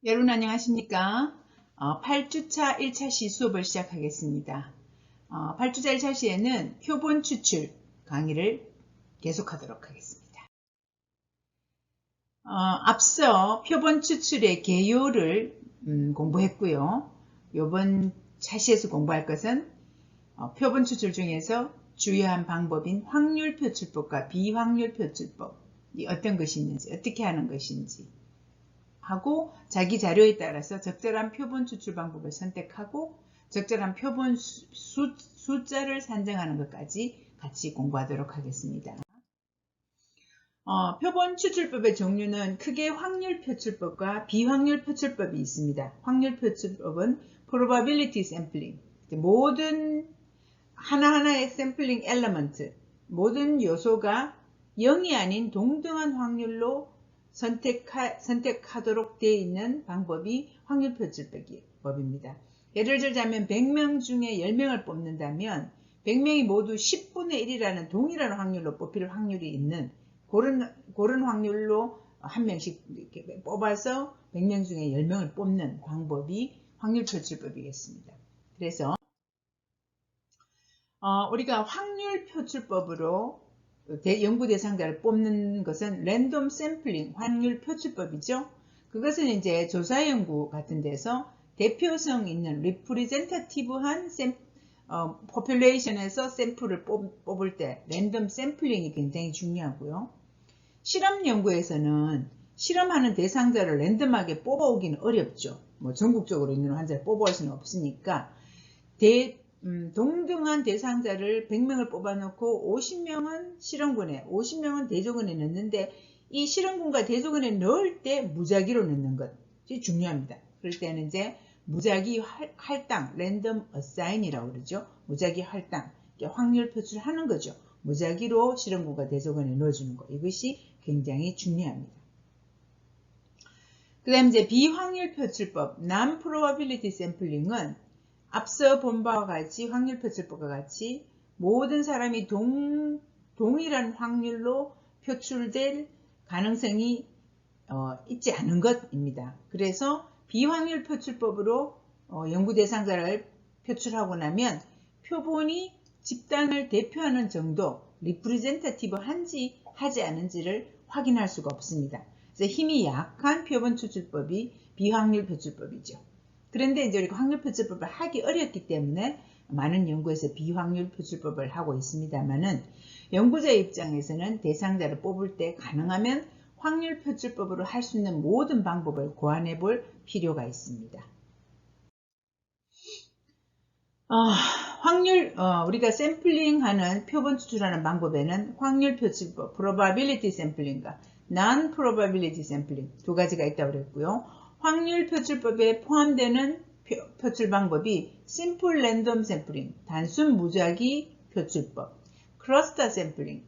여러분 안녕하십니까? 8주차 1차 시 수업을 시작하겠습니다. 8주차 1차 시에는 표본 추출 강의를 계속하도록 하겠습니다. 앞서 표본 추출의 개요를 공부했고요. 이번 차시에서 공부할 것은 표본 추출 중에서 주요한 방법인 확률 표출법과 비확률 표출법이 어떤 것이 있는지, 어떻게 하는 것인지 하고 자기 자료에 따라서 적절한 표본 추출 방법을 선택하고 적절한 표본 숫자를 산정하는 것까지 같이 공부하도록 하겠습니다. 표본 추출법의 종류는 크게 확률 표출법과 비확률 표출법이 있습니다. 확률 표출법은 probability sampling, 모든 하나하나의 샘플링 엘리먼트, 모든 요소가 0이 아닌 동등한 확률로 선택하도록 되어 있는 방법이 확률 표출법입니다. 예를 들자면 100명 중에 10명을 뽑는다면 100명이 모두 10분의 1이라는 동일한 확률로 뽑힐 확률이 있는 그런 확률로 한 명씩 이렇게 뽑아서 100명 중에 10명을 뽑는 방법이 확률 표출법이겠습니다. 그래서 우리가 확률 표출법으로 연구 대상자를 뽑는 것은 랜덤 샘플링 확률 표출법이죠. 그것은 이제 조사 연구 같은 데서 대표성 있는 리프리젠터티브한 포퓰레이션에서 샘플을 뽑을 때 랜덤 샘플링이 굉장히 중요하고요. 실험 연구에서는 실험하는 대상자를 랜덤하게 뽑아오기는 어렵죠. 전국적으로 있는 환자를 뽑아올 수는 없으니까 동등한 대상자를 100명을 뽑아놓고 50명은 실험군에, 50명은 대조군에 넣는데 이 실험군과 대조군에 넣을 때 무작위로 넣는 것이 중요합니다. 그럴 때는 이제 무작위 할당, 랜덤 어사인이라고 그러죠. 무작위 할당, 확률 표출하는 거죠. 무작위로 실험군과 대조군에 넣어주는 것. 이것이 굉장히 중요합니다. 그 다음 이제 비확률 표출법, non-probability sampling은 앞서 본 바와 같이 확률 표출법과 같이 모든 사람이 동일한 확률로 표출될 가능성이 있지 않은 것입니다. 그래서 비확률 표출법으로 연구 대상자를 표출하고 나면 표본이 집단을 대표하는 정도 리프리젠터티브한지 하지 않은지를 확인할 수가 없습니다. 그래서 힘이 약한 표본 추출법이 비확률 표출법이죠. 그런데 이제 우리가 확률 표출법을 하기 어렵기 때문에 많은 연구에서 비확률 표출법을 하고 있습니다만은 연구자의 입장에서는 대상자를 뽑을 때 가능하면 확률 표출법으로 할 수 있는 모든 방법을 고안해 볼 필요가 있습니다. 우리가 샘플링하는 표본 추출하는 방법에는 확률 표출법, probability sampling과 non-probability sampling 두 가지가 있다고 그랬고요. 확률 표출법에 포함되는 표출 방법이 simple random sampling, 단순 무작위 표출법, cluster sampling,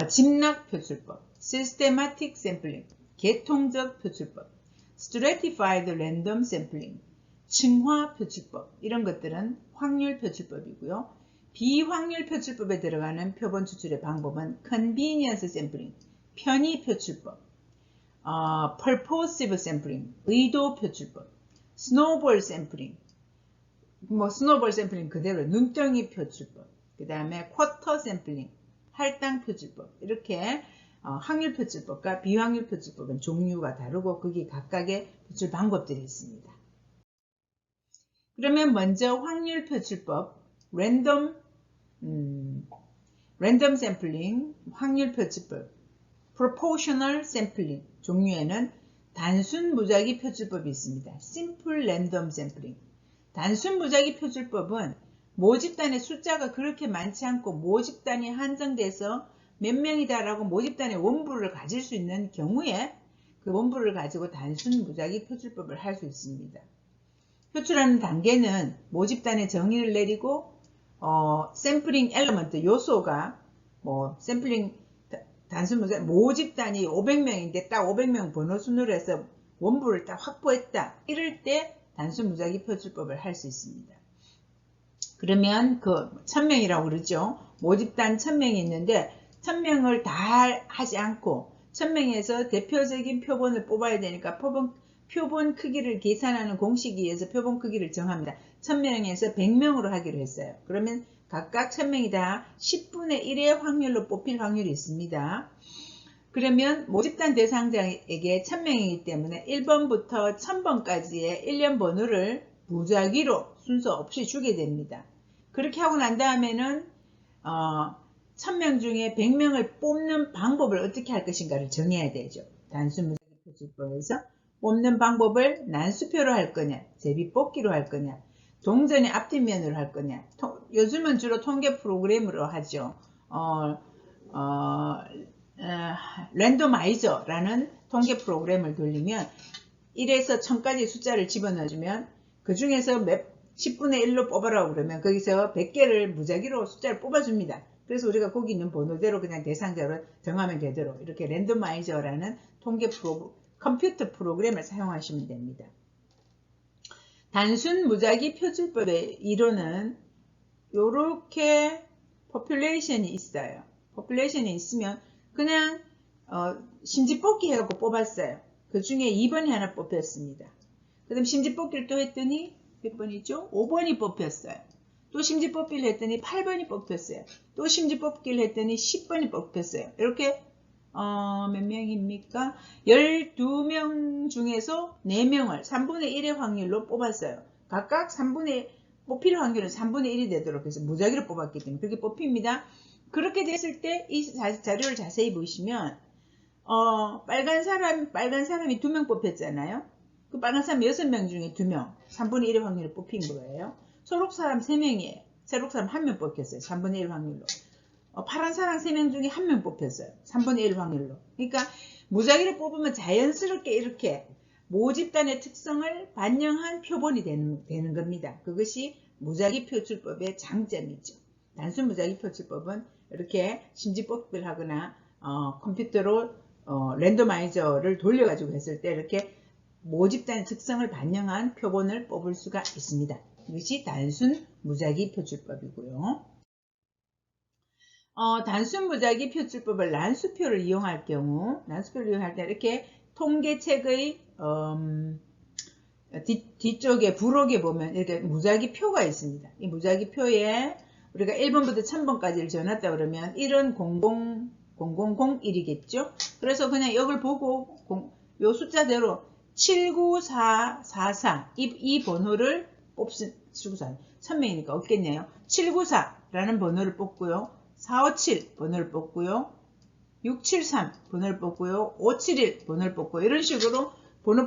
집락 표출법, systematic sampling, 계통적 표출법, stratified random sampling, 층화 표출법, 이런 것들은 확률 표출법이고요. 비확률 표출법에 들어가는 표본 추출의 방법은 convenience sampling, 편의 표출법, purposive sampling, 의도 표출법, snowball sampling, snowball sampling 그대로 눈덩이 표출법, 그 다음에 quarter sampling, 할당 표출법, 이렇게 확률 표출법과 비확률 표출법은 종류가 다르고 거기 각각의 표출 방법들이 있습니다. 그러면 먼저 확률 표출법, 랜덤 sampling, 확률 표출법, proportional sampling 종류에는 단순 무작위 표출법이 있습니다. simple random sampling. 단순 무작위 표출법은 모집단의 숫자가 그렇게 많지 않고 모집단이 한정돼서 몇 명이다라고 모집단의 원부를 가질 수 있는 경우에 그 원부를 가지고 단순 무작위 표출법을 할 수 있습니다. 표출하는 단계는 모집단의 정의를 내리고 샘플링 엘리먼트 요소가 샘플링 단순 무작위 모집단이 500명인데 딱 500명 번호 순으로 해서 원부를 딱 확보했다. 이럴 때 단순 무작위 표출법을 할 수 있습니다. 그러면 그 1000명이라고 그러죠. 모집단 1000명이 있는데 1000명을 다 하지 않고 1000명에서 대표적인 표본을 뽑아야 되니까 표본 크기를 계산하는 공식에 의해서 표본 크기를 정합니다. 1000명에서 100명으로 하기로 했어요. 그러면 각각 1000명이 다 10분의 1의 확률로 뽑힐 확률이 있습니다. 그러면 모집단 대상자에게 1000명이기 때문에 1번부터 1000번까지의 1년 번호를 무작위로 순서 없이 주게 됩니다. 그렇게 하고 난 다음에는 1000명 중에 100명을 뽑는 방법을 어떻게 할 것인가를 정해야 되죠. 단순 무작위 표출법에서 뽑는 방법을 난수표로 할 거냐, 제비뽑기로 할 거냐, 동전의 앞뒷면으로 할 거냐. 요즘은 주로 통계 프로그램으로 하죠. 랜도마이저라는 통계 프로그램을 돌리면 1에서 1000까지 숫자를 집어넣어주면 그 중에서 10분의 1로 뽑아라고 그러면 거기서 100개를 무작위로 숫자를 뽑아줍니다. 그래서 우리가 거기 있는 번호대로 그냥 대상자로 정하면 되도록 이렇게 랜도마이저라는 컴퓨터 프로그램을 사용하시면 됩니다. 단순 무작위 표출법의 이론은 이렇게 포퓰레이션이 있어요. 포퓰레이션이 있으면 그냥 심지뽑기 해갖고 뽑았어요. 그 중에 2번이 하나 뽑혔습니다. 그 다음 심지뽑기를 또 했더니 몇 번이죠? 5번이 뽑혔어요. 또 심지뽑기를 했더니 8번이 뽑혔어요. 또 심지뽑기를 했더니 10번이 뽑혔어요. 이렇게 몇 명입니까? 12명 중에서 4명을 3분의 1의 확률로 뽑았어요. 각각 뽑힐 확률은 3분의 1이 되도록 해서 무작위로 뽑았기 때문에 그렇게 뽑힙니다. 그렇게 됐을 때 이 자료를 자세히 보시면 빨간 사람이 2명 뽑혔잖아요. 그 빨간 사람 6명 중에 2명 3분의 1의 확률로 뽑힌 거예요. 초록 사람 3명이에요. 초록 사람 1명 뽑혔어요. 3분의 1 확률로. 파란 사람 3명 중에 1명 뽑혔어요. 3분의 1 확률로. 그러니까 무작위로 뽑으면 자연스럽게 이렇게 모집단의 특성을 반영한 표본이 되는 겁니다. 그것이 무작위 표출법의 장점이죠. 단순 무작위 표출법은 이렇게 심지뽑기를 하거나 컴퓨터로 랜도마이저를 돌려가지고 했을 때 이렇게 모집단의 특성을 반영한 표본을 뽑을 수가 있습니다. 이것이 단순 무작위 표출법이고요. 단순 무작위 표출법을 난수표를 이용할 경우, 난수표를 이용할 때 이렇게 통계책의 뒤쪽에 부록에 보면 이렇게 무작위 표가 있습니다. 이 무작위 표에 우리가 1번부터 1000번까지를 지어놨다 그러면 1은 0001이겠죠. 그래서 그냥 이걸 보고 요 숫자대로 79444 이 번호를 1000명이니까 없겠네요. 794라는 번호를 뽑고요. 457 번호를 뽑고요. 673 번호를 뽑고요. 571 번호를 뽑고 이런 식으로 번호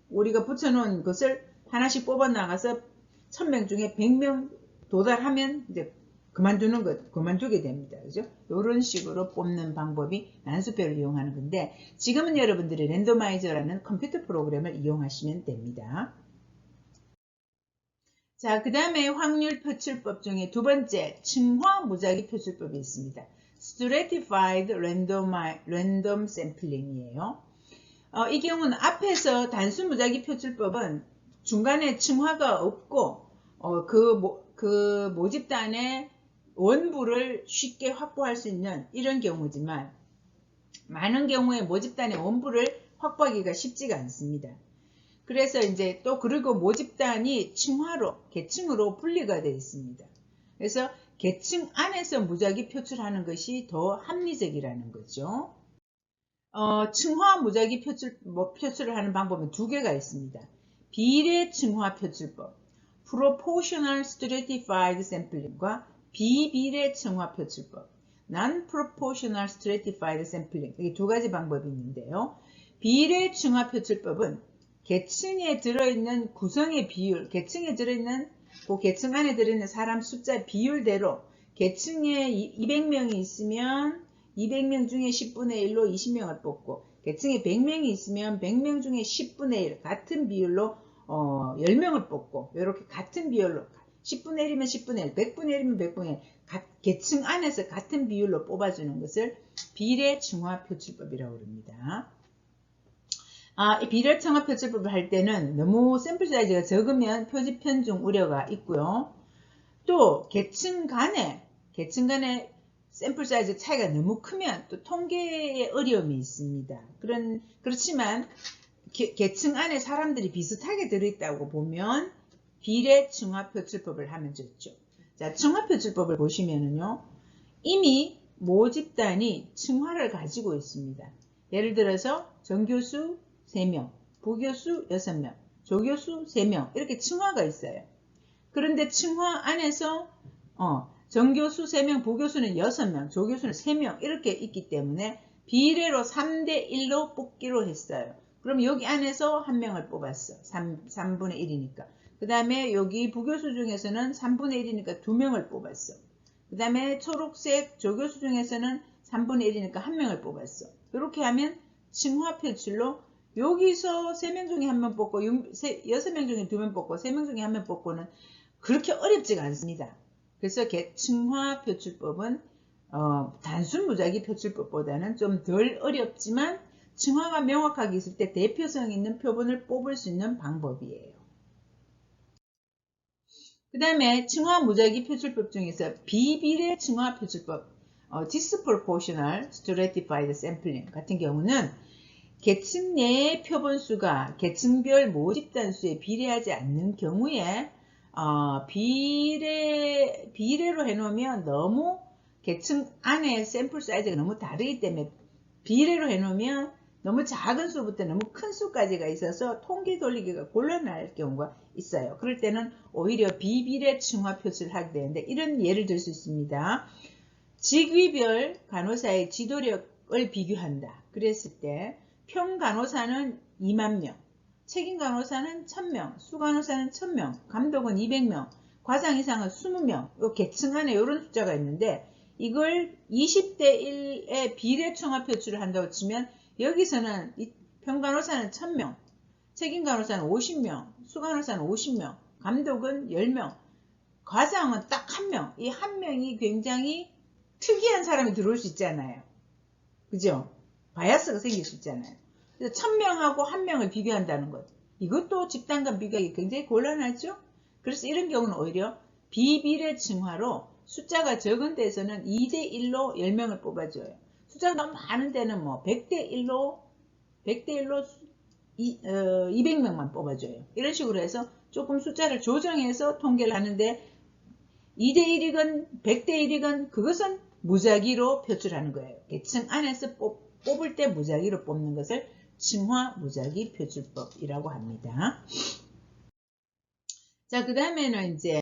우리가 붙여놓은 것을 하나씩 뽑아 나가서 1000명 중에 100명 도달하면 이제 그만두게 됩니다. 그죠? 이런 식으로 뽑는 방법이 난수표를 이용하는 건데 지금은 여러분들이 랜도마이저라는 컴퓨터 프로그램을 이용하시면 됩니다. 자, 그 다음에 확률 표출법 중에 두 번째 층화 무작위 표출법이 있습니다. Stratified Random Sampling이에요. 이 경우는 앞에서 단순 무작위 표출법은 중간에 층화가 없고 그 모집단의 원부를 쉽게 확보할 수 있는 이런 경우지만 많은 경우에 모집단의 원부를 확보하기가 쉽지가 않습니다. 그래서 이제 또 그리고 모집단이 층화로 계층으로 분리가 되어 있습니다. 그래서 계층 안에서 무작위 표출하는 것이 더 합리적이라는 거죠. 층화 무작위 표출을 하는 방법은 두 개가 있습니다. 비례 층화 표출법, Proportional Stratified Sampling과 비비례 층화 표출법, Non-Proportional Stratified Sampling, 이 두 가지 방법이 있는데요. 비례 층화 표출법은 계층에 들어있는 구성의 비율, 계층에 들어있는 그 계층 안에 들어있는 사람 숫자 비율대로 계층에 200명이 있으면 200명 중에 10분의 1로 20명을 뽑고 계층에 100명이 있으면 100명 중에 10분의 1 같은 비율로 10명을 뽑고 이렇게 같은 비율로 10분의 1이면 10분의 1, 100분의 1이면 100분의 1 계층 안에서 같은 비율로 뽑아주는 것을 비례 층화 표출법이라고 합니다. 이 비례 층화 표출법을 할 때는 너무 샘플 사이즈가 적으면 표지 편중 우려가 있고요. 또 계층 간에 샘플 사이즈 차이가 너무 크면 또 통계에 어려움이 있습니다. 그렇지만 계층 안에 사람들이 비슷하게 들어있다고 보면 비례 층화 표출법을 하면 좋죠. 자, 층화 표출법을 보시면은요, 이미 모집단이 층화를 가지고 있습니다. 예를 들어서 전교수 3명, 부교수 6명, 조교수 3명 이렇게 층화가 있어요. 그런데 층화 안에서 전교수 3명, 부교수는 6명, 조교수는 3명 이렇게 있기 때문에 비례로 3대1로 뽑기로 했어요. 그럼 여기 안에서 한 명을 뽑았어. 3분의 1이니까. 그 다음에 여기 부교수 중에서는 3분의 1이니까 2명을 뽑았어. 그 다음에 초록색 조교수 중에서는 3분의 1이니까 한 명을 뽑았어. 이렇게 하면 층화 표출로 여기서 3명 중에 한 명 뽑고 6명 중에 2명 뽑고 3명 중에 한 명 뽑고는 그렇게 어렵지가 않습니다. 그래서 층화 표출법은 단순 무작위 표출법보다는 좀 덜 어렵지만 층화가 명확하게 있을 때 대표성 있는 표본을 뽑을 수 있는 방법이에요. 그 다음에 층화 무작위 표출법 중에서 비비례 층화 표출법 disproportional stratified sampling 같은 경우는 계층 내의 표본수가 계층별 모집단 수에 비례하지 않는 경우에 비례로 해놓으면 너무 계층 안에 샘플 사이즈가 너무 다르기 때문에 비례로 해놓으면 너무 작은 수부터 너무 큰 수까지가 있어서 통계 돌리기가 곤란할 경우가 있어요. 그럴 때는 오히려 비비례 층화 표출을 하게 되는데 이런 예를 들 수 있습니다. 직위별 간호사의 지도력을 비교한다. 그랬을 때 평간호사는 2만 명, 책임간호사는 1000명, 수간호사는 1000명, 감독은 200명, 과장 이상은 20명, 요 계층 안에 이런 숫자가 있는데 이걸 20대 1의 비례 층화 표출을 한다고 치면 여기서는 평간호사는 1000명, 책임간호사는 50명, 수간호사는 50명, 감독은 10명, 과장은 딱 1명. 이 한 명이 굉장히 특이한 사람이 들어올 수 있잖아요. 그죠? 바이아스가 생길 수 있잖아요. 그래서 1000명하고 1명을 비교한다는 것. 이것도 집단 간 비교하기 굉장히 곤란하죠? 그래서 이런 경우는 오히려 비비례 층화로 숫자가 적은 데서는 2대1로 10명을 뽑아줘요. 숫자가 너무 많은 데는 뭐 100대1로 200명만 뽑아줘요. 이런 식으로 해서 조금 숫자를 조정해서 통계를 하는데 2대1이건 100대1이건 그것은 무작위로 표출하는 거예요. 계층 안에서 뽑을 때 무작위로 뽑는 것을 층화 무작위 표출법이라고 합니다. 자, 그 다음에는 이제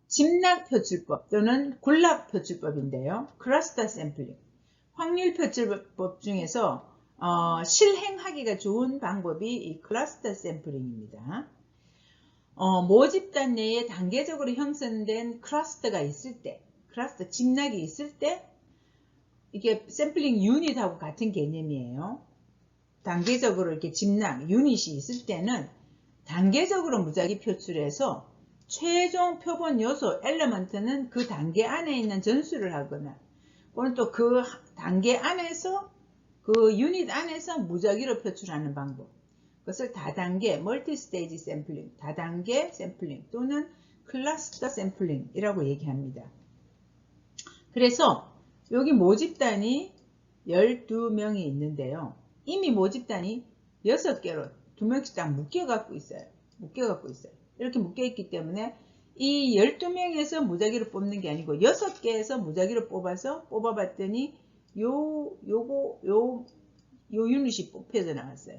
집락 표출법 또는 군락 표출법인데요. 클러스터 샘플링. 확률 표출법 중에서 실행하기가 좋은 방법이 이 클러스터 샘플링입니다. 모집단 내에 단계적으로 형성된 클러스터가 있을 때, 클러스터 집락이 있을 때 이게 샘플링 유닛하고 같은 개념이에요. 단계적으로 이렇게 집락 유닛이 있을 때는 단계적으로 무작위 표출해서 최종 표본 요소 엘리먼트는 그 단계 안에 있는 전수를 하거나 또는 또 그 단계 안에서 그 유닛 안에서 무작위로 표출하는 방법. 그것을 다단계 멀티스테이지 샘플링, 다단계 샘플링 또는 클러스터 샘플링이라고 얘기합니다. 그래서 여기 모집단이 12명이 있는데요. 이미 모집단이 6개로 2명씩 딱 묶여갖고 있어요. 이렇게 묶여있기 때문에 이 12명에서 무작위로 뽑는 게 아니고 6개에서 무작위로 뽑아봤더니 요 유닛이 뽑혀져 나왔어요.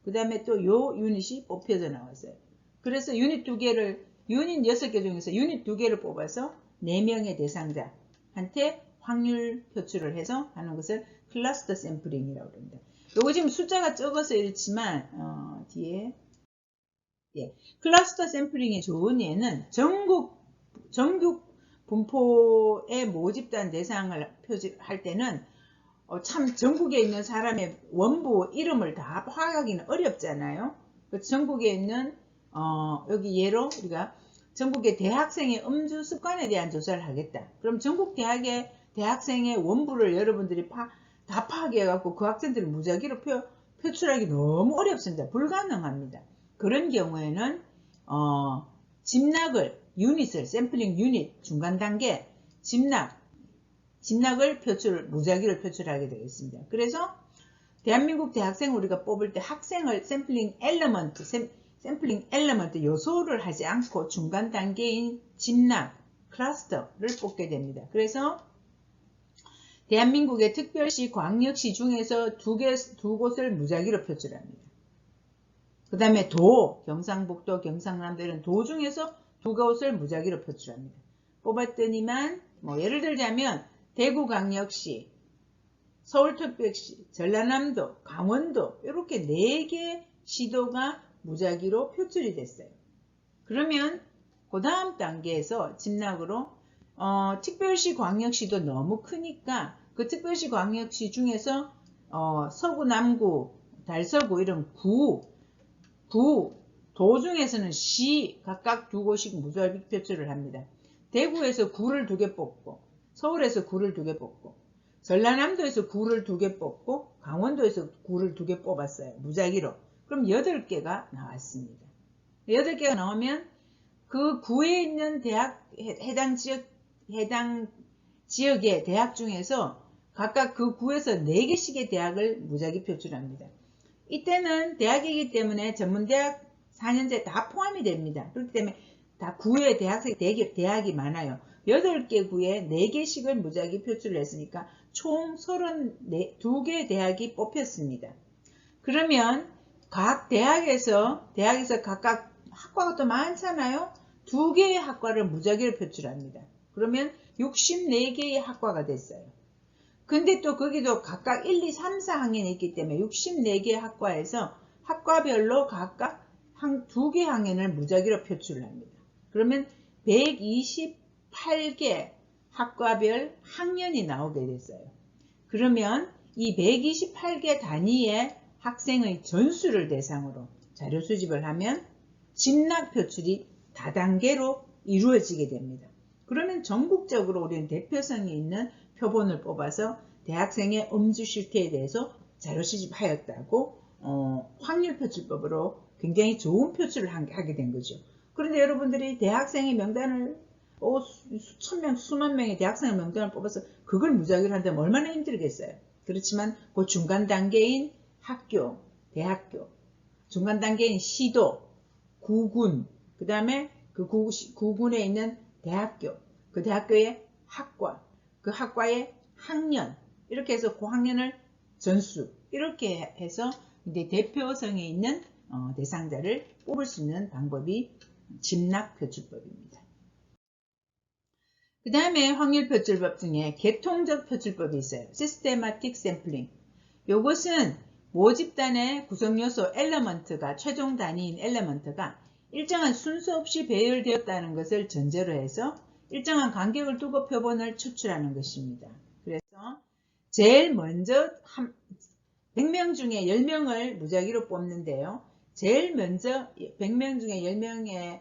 그 다음에 또 요 유닛이 뽑혀져 나왔어요. 그래서 유닛 6개 중에서 유닛 2개를 뽑아서 4명의 대상자한테 확률 표출을 해서 하는 것을 클러스터 샘플링이라고 합니다. 요거 지금 숫자가 적어서 이렇지만 뒤에 클러스터 샘플링의 좋은 예는 전국 분포의 모집단 대상을 표시할 때는 참 전국에 있는 사람의 원부 이름을 다 파악하기는 어렵잖아요. 전국에 있는 여기 예로 우리가 전국의 대학생의 음주 습관에 대한 조사를 하겠다. 그럼 전국 대학생의 원부를 여러분들이 다 파악해갖고 그 학생들을 무작위로 표출하기 너무 어렵습니다. 불가능합니다. 그런 경우에는 집락을 유닛을 샘플링 유닛 중간 단계 집락 진학을 무작위로 표출하게 되겠습니다. 그래서 대한민국 대학생 우리가 뽑을 때 학생을 샘플링 엘리먼트 요소를 하지 않고 중간 단계인 진학 클러스터를 뽑게 됩니다. 그래서 대한민국의 특별시, 광역시 중에서 두 곳을 무작위로 표출합니다. 그 다음에 경상북도, 경상남도 이런 도 중에서 두 곳을 무작위로 표출합니다. 뽑았더니만 예를 들자면 대구광역시, 서울특별시, 전라남도, 강원도 이렇게 4개 시도가 무작위로 표출이 됐어요. 그러면 그 다음 단계에서 진학으로 특별시, 광역시도 너무 크니까 그 특별시, 광역시 중에서 서구, 남구, 달서구 이런 도 중에서는 시 각각 2곳씩 무작위 표출을 합니다. 대구에서 구를 2개 뽑고 서울에서 구를 2개 뽑고 전라남도에서 구를 2개 뽑고 강원도에서 구를 2개 뽑았어요. 무작위로. 그럼 8개가 나왔습니다. 8개가 나오면 그 구에 있는 해당 지역의 대학 중에서 각각 그 구에서 4개씩의 대학을 무작위 표출합니다. 이때는 대학이기 때문에 전문대학 4년제 다 포함이 됩니다. 그렇기 때문에 다 구에 대학이 많아요. 8개 구에 4개씩을 무작위 표출을 했으니까 총 32개 대학이 뽑혔습니다. 그러면 각 대학에서 각각 학과가 또 많잖아요. 2개의 학과를 무작위로 표출합니다. 그러면 64개의 학과가 됐어요. 근데 또 거기도 각각 1, 2, 3, 4학년이 있기 때문에 64개 학과에서 학과별로 각각 2개 학년을 무작위로 표출을 합니다. 그러면 128개 학과별 학년이 나오게 됐어요. 그러면 이 128개 단위의 학생의 전수를 대상으로 자료 수집을 하면 진학 표출이 다단계로 이루어지게 됩니다. 그러면 전국적으로 우리는 대표성이 있는 표본을 뽑아서 대학생의 음주 실태에 대해서 자료 수집하였다고 확률 표출법으로 굉장히 좋은 표출을 하게 된 거죠. 그런데 여러분들이 대학생의 명단을 수천 명, 수만 명의 대학생의 명단을 뽑아서 그걸 무작위로 한다면 얼마나 힘들겠어요. 그렇지만 그 중간 단계인 학교, 대학교, 중간 단계인 시도, 구군, 그 다음에 그 구군에 있는 대학교, 그 대학교의 학과, 그 학과의 학년, 이렇게 해서 그 학년을 전수, 이렇게 해서 이제 대표성에 있는 대상자를 뽑을 수 있는 방법이 진학 표출법입니다. 그 다음에 확률 표출법 중에 계통적 표출법이 있어요. 시스테마틱 샘플링. 이것은 모집단의 구성요소 엘리먼트가 최종 단위인 엘리먼트가 일정한 순서 없이 배열되었다는 것을 전제로 해서 일정한 간격을 두고 표본을 추출하는 것입니다. 그래서 제일 먼저 100명 중에 10명을 무작위로 뽑는데요. 제일 먼저 100명 중에 10명의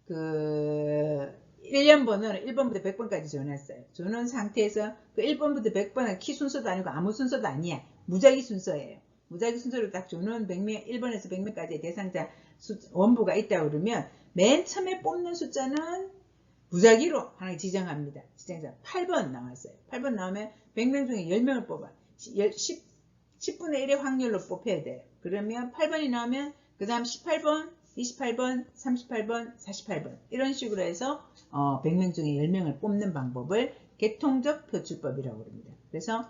그 1년 번호는 1번부터 100번까지 정했어요. 저는 상태에서 그 1번부터 100번은 키 순서도 아니고 아무 순서도 아니야. 무작위 순서예요. 무작위 순서를 딱 주는 100명, 1번에서 100명까지의 대상자 원부가 있다고 그러면 맨 처음에 뽑는 숫자는 무작위로 하나 지정합니다. 지정자 8번 나왔어요. 8번 나오면 100명 중에 10명을 뽑아. 10분의 1의 확률로 뽑혀야 돼요. 그러면 8번이 나오면 그 다음 18번, 28번, 38번, 48번 이런 식으로 해서 100명 중에 10명을 뽑는 방법을 계통적 표출법이라고 합니다. 그래서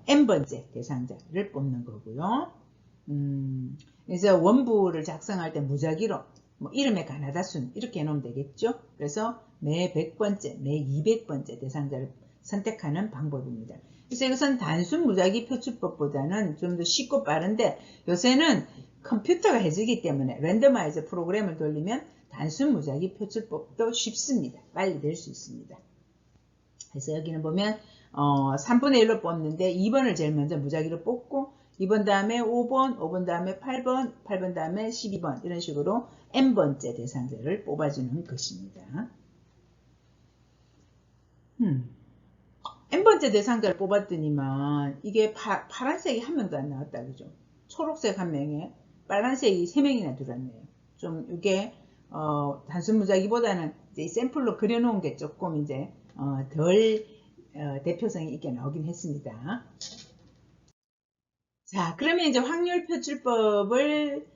n번째 대상자를 뽑는 거고요. 그래서 원부를 작성할 때 무작위로 이름의 가나다순 이렇게 해놓으면 되겠죠. 그래서 매 100번째, 매 200번째 대상자를 선택하는 방법입니다. 그래서 이것은 단순 무작위 표출법보다는 좀 더 쉽고 빠른데 요새는 컴퓨터가 해주기 때문에 랜더마이저 프로그램을 돌리면 단순 무작위 표출법도 쉽습니다. 빨리 될 수 있습니다. 그래서 여기는 보면 3분의 1로 뽑는데 2번을 제일 먼저 무작위로 뽑고 2번 다음에 5번, 5번 다음에 8번, 8번 다음에 12번 이런 식으로 n번째 대상자를 뽑아주는 것입니다. n번째 대상자를 뽑았더니만 이게 파란색이 한 명도 안 나왔다 그죠? 초록색 한 명에 빨간색이 3명이나 들어왔네요. 좀 이게 단순 무작위보다는 이제 샘플로 그려놓은 게 조금 이제 덜 대표성이 있게 나오긴 했습니다. 자, 그러면 이제 확률표출법에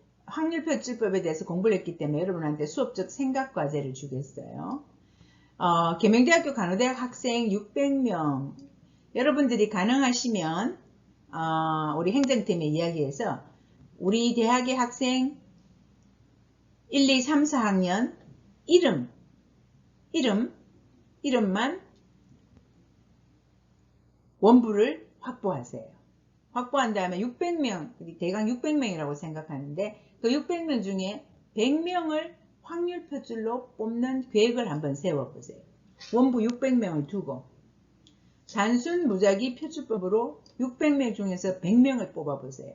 대해서 공부를 했기 때문에 여러분한테 수업적 생각과제를 주겠어요. 계명대학교 간호대학 학생 600명, 여러분들이 가능하시면 우리 행정팀의 이야기에서 우리 대학의 학생 1, 2, 3, 4학년 이름만 원부를 확보하세요. 확보한 다음에 600명, 대강 600명이라고 생각하는데 그 600명 중에 100명을 확률표출로 뽑는 계획을 한번 세워보세요. 원부 600명을 두고 단순 무작위 표출법으로 600명 중에서 100명을 뽑아보세요.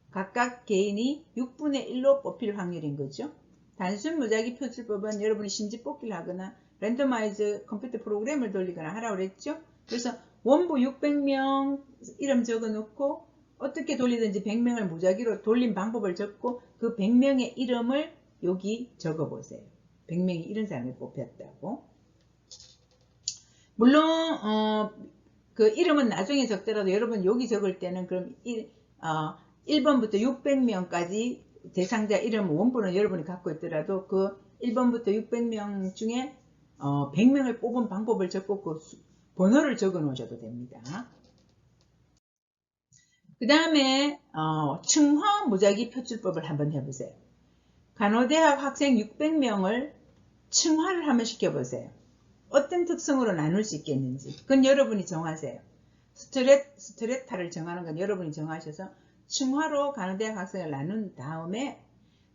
각각 개인이 6분의 1로 뽑힐 확률인 거죠. 단순 무작위 표출법은 여러분이 심지 뽑기를 하거나 랜더마이즈 컴퓨터 프로그램을 돌리거나 하라고 그랬죠. 그래서 원부 600명 이름 적어놓고 어떻게 돌리든지 100명을 무작위로 돌린 방법을 적고 그 100명의 이름을 여기 적어보세요. 100명이 이런 사람이 뽑혔다고. 물론 그 이름은 나중에 적더라도 여러분 여기 적을 때는 그럼 1번부터 600명까지 대상자 이름 원본은 여러분이 갖고 있더라도 그 1번부터 600명 중에 100명을 뽑은 방법을 적고 그 번호를 적어 놓으셔도 됩니다. 그 다음에 층화 무작위 표출법을 한번 해보세요. 간호대학 학생 600명을 층화를 한번 시켜보세요. 어떤 특성으로 나눌 수 있겠는지 그건 여러분이 정하세요. 스트레타를 정하는 건 여러분이 정하셔서 층화로 간호대학 학생을 나눈 다음에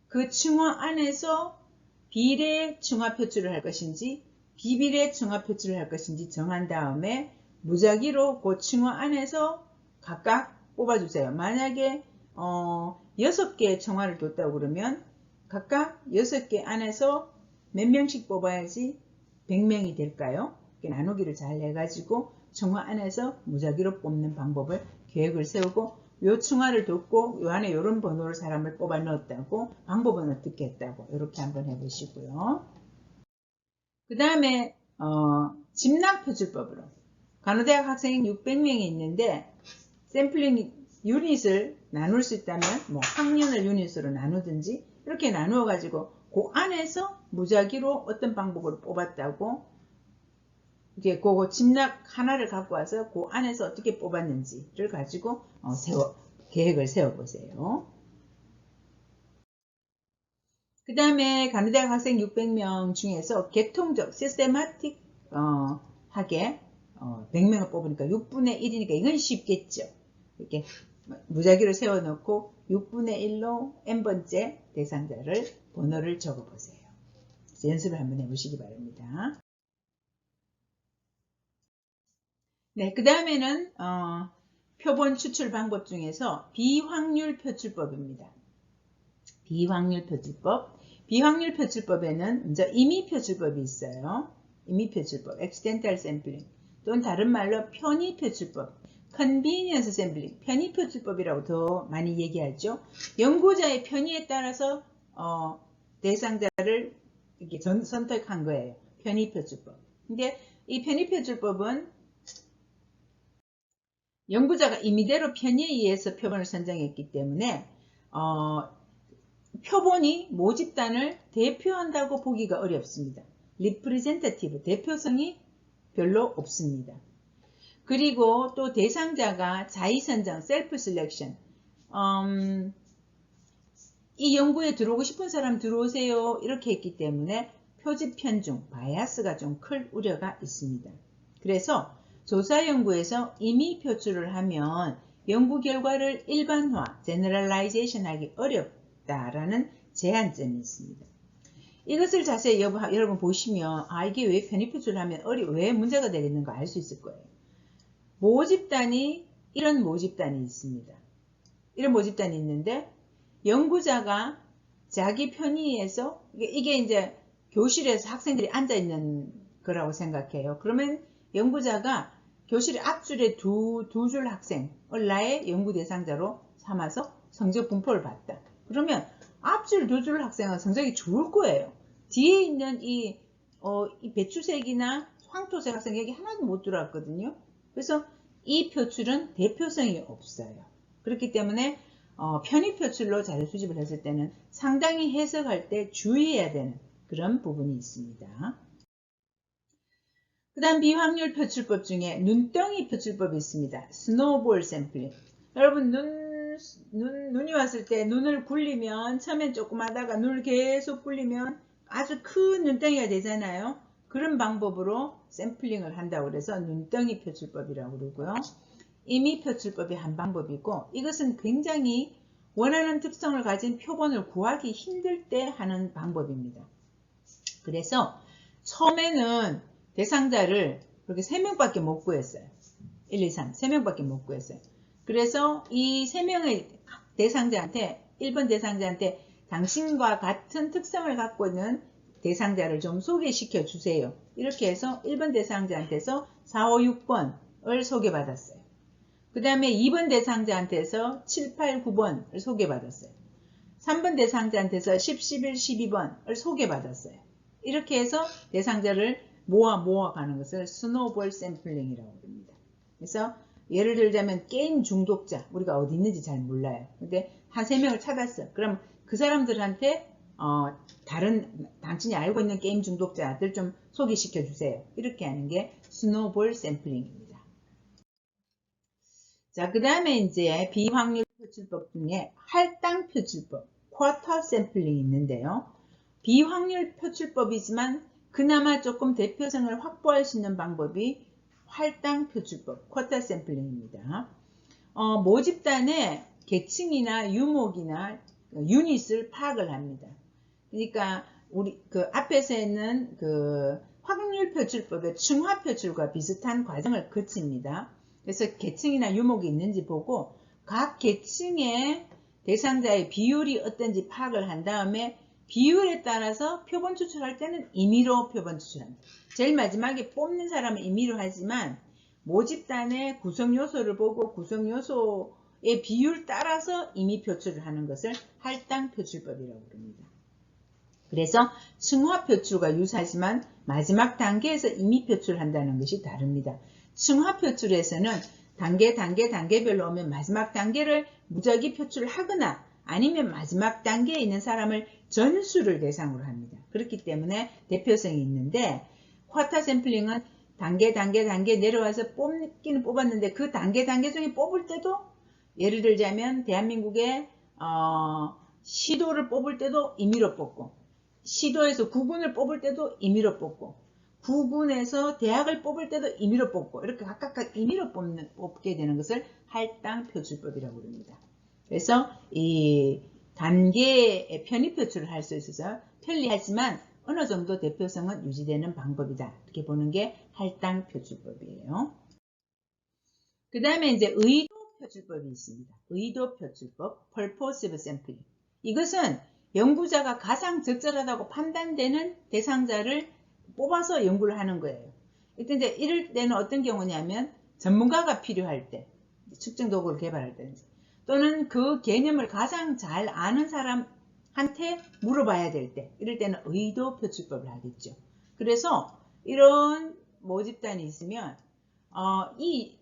그 층화 안에서 비례 층화 표출을 할 것인지 비비례 층화 표출을 할 것인지 정한 다음에 무작위로 그 층화 안에서 각각 뽑아주세요. 만약에 6개의 층화를 뒀다고 그러면 각각 6개 안에서 몇 명씩 뽑아야지 100명이 될까요? 나누기를 잘 해가지고 층화 안에서 무작위로 뽑는 방법을 계획을 세우고 요 층화를 뒀고 요 안에 요런 번호로 사람을 뽑아 넣었다고 방법은 어떻게 했다고 이렇게 한번 해보시고요. 그 다음에 집락 표출법으로 간호대학 학생 600명이 있는데 샘플링 유닛을 나눌 수 있다면 뭐 학년을 유닛으로 나누든지 이렇게 나누어 가지고 그 안에서 무작위로 어떤 방법으로 뽑았다고 이게 그거 집락 하나를 갖고 와서 그 안에서 어떻게 뽑았는지를 가지고 계획을 세워보세요. 그 다음에 간호대학 학생 600명 중에서 계통적 시스테마틱 하게 100명을 뽑으니까 6분의 1이니까 이건 쉽겠죠. 이렇게 무작위로 세워놓고 6분의 1로 n번째 대상자를 번호를 적어보세요. 연습을 한번 해보시기 바랍니다. 네, 그 다음에는 표본 추출 방법 중에서 비확률 표출법입니다. 비확률 표출법. 비확률 표출법에는 먼저 임의 표출법이 있어요. 임의 표출법, accidental sampling 또는 다른 말로 편의 표출법, convenience sampling, 편의 표출법이라고 더 많이 얘기하죠. 연구자의 편의에 따라서 대상자를 이렇게 선택한 거예요. 편의 표출법. 근데 이 편의 표출법은 연구자가 임의대로 편의에 의해서 표본을 선정했기 때문에 표본이 모집단을 대표한다고 보기가 어렵습니다. representative, 대표성이 별로 없습니다. 그리고 또 대상자가 자의선정, self selection, 이 연구에 들어오고 싶은 사람 들어오세요 이렇게 했기 때문에 표집 편중, 바이아스가 좀 클 우려가 있습니다. 그래서 조사 연구에서 임의 표출을 하면 연구 결과를 일반화, generalization 하기 어렵다라는 제한점이 있습니다. 이것을 자세히 여러분 보시면 이게 왜 편의 표출을 하면 왜 문제가 되겠는가 알 수 있을 거예요. 모집단이 이런 모집단이 있습니다. 이런 모집단이 있는데 연구자가 자기 편의에서 이게 이제 교실에서 학생들이 앉아 있는 거라고 생각해요. 그러면 연구자가 교실의 앞줄에 두 줄 학생을 나의 연구 대상자로 삼아서 성적 분포를 봤다. 그러면 앞줄 두 줄 학생은 성적이 좋을 거예요. 뒤에 있는 이 배추색이나 황토색 학생 여기 하나도 못 들어왔거든요. 그래서 이 표출은 대표성이 없어요. 그렇기 때문에 편의 표출로 자료 수집을 했을 때는 상당히 해석할 때 주의해야 되는 그런 부분이 있습니다. 그 다음 비확률 표출법 중에 눈덩이 표출법이 있습니다. 스노우볼 샘플링. 여러분 눈이 왔을 때 눈을 굴리면 처음엔 조금 하다가 눈을 계속 굴리면 아주 큰 눈덩이가 되잖아요. 그런 방법으로 샘플링을 한다고 그래서 눈덩이 표출법이라고 그러고요. 임의 표출법이 한 방법이고 이것은 굉장히 원하는 특성을 가진 표본을 구하기 힘들 때 하는 방법입니다. 그래서 처음에는 대상자를 그렇게 3명밖에 못 구했어요. 1, 2, 3, 3명밖에 못 구했어요. 그래서 이 3명의 대상자한테 1번 대상자한테 당신과 같은 특성을 갖고 있는 대상자를 좀 소개시켜 주세요. 이렇게 해서 1번 대상자한테서 4, 5, 6번을 소개받았어요. 그 다음에 2번 대상자한테서 7, 8, 9번을 소개받았어요. 3번 대상자한테서 10, 11, 12번을 소개받았어요. 이렇게 해서 대상자를 모아 가는 것을 스노우볼 샘플링이라고 합니다. 그래서 예를 들자면 게임 중독자, 우리가 어디 있는지 잘 몰라요. 근데 한 3명을 찾았어. 그럼 그 사람들한테 다른 당신이 알고 있는 게임 중독자들 좀 소개시켜 주세요. 이렇게 하는 게 스노우볼 샘플링입니다. 자, 그 다음에 이제 비확률 표출법 중에 할당 표출법, 쿼터 샘플링이 있는데요. 비확률 표출법이지만 그나마 조금 대표성을 확보할 수 있는 방법이 할당 표출법, 쿼터 샘플링입니다. 모집단의 계층이나 유목이나 유닛을 파악을 합니다. 그러니까 우리 그 앞에서 있는 그 확률 표출법의 층화 표출과 비슷한 과정을 거칩니다. 그래서 계층이나 유목이 있는지 보고 각 계층의 대상자의 비율이 어떤지 파악을 한 다음에 비율에 따라서 표본 추출할 때는 임의로 표본 추출합니다. 제일 마지막에 뽑는 사람은 임의로 하지만 모집단의 구성 요소를 보고 구성 요소의 비율 따라서 임의 표출을 하는 것을 할당 표출법이라고 부릅니다. 그래서 층화 표출과 유사하지만 마지막 단계에서 임의 표출을 한다는 것이 다릅니다. 층화 표출에서는 단계별로 오면 마지막 단계를 무작위 표출을 하거나 아니면 마지막 단계에 있는 사람을 전수를 대상으로 합니다. 그렇기 때문에 대표성이 있는데 쿼터 샘플링은 단계 내려와서 뽑기는 뽑았는데 그 단계 중에 뽑을 때도 예를 들자면 대한민국의 시도를 뽑을 때도 임의로 뽑고 시도에서 구군을 뽑을 때도 임의로 뽑고 구군에서 대학을 뽑을 때도 임의로 뽑고 이렇게 각각 임의로 뽑게 되는 것을 할당 표출법이라고 합니다. 그래서 이 단계의 편의 표출을 할 수 있어서 편리하지만 어느 정도 대표성은 유지되는 방법이다. 이렇게 보는 게 할당 표출법이에요. 그 다음에 이제 의도 표출법이 있습니다. 의도 표출법, purposive sampling. 이것은 연구자가 가장 적절하다고 판단되는 대상자를 뽑아서 연구를 하는 거예요. 이때 이제 이럴 때는 어떤 경우냐면 전문가가 필요할 때, 측정 도구를 개발할 때, 또는 그 개념을 가장 잘 아는 사람한테 물어봐야 될 때, 이럴 때는 의도 표출법을 하겠죠. 그래서 이런 모집단이 있으면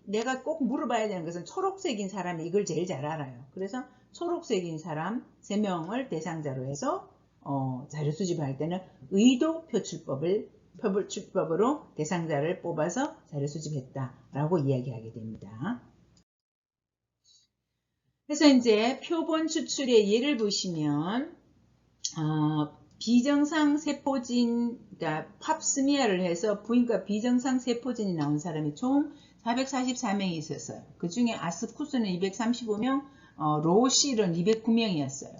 내가 꼭 물어봐야 되는 것은 초록색인 사람이 이걸 제일 잘 알아요. 그래서 초록색인 사람 3명을 대상자로 해서 자료 수집할 때는 의도 표출법으로 대상자를 뽑아서 자료 수집했다라고 이야기하게 됩니다. 그래서 이제 표본 추출의 예를 보시면 비정상 세포진, 그러니까 팝스미아를 해서 부인과 비정상 세포진이 나온 사람이 총 444명이 있었어요. 그 중에 아스쿠스는 235명, 로실은 209명이었어요.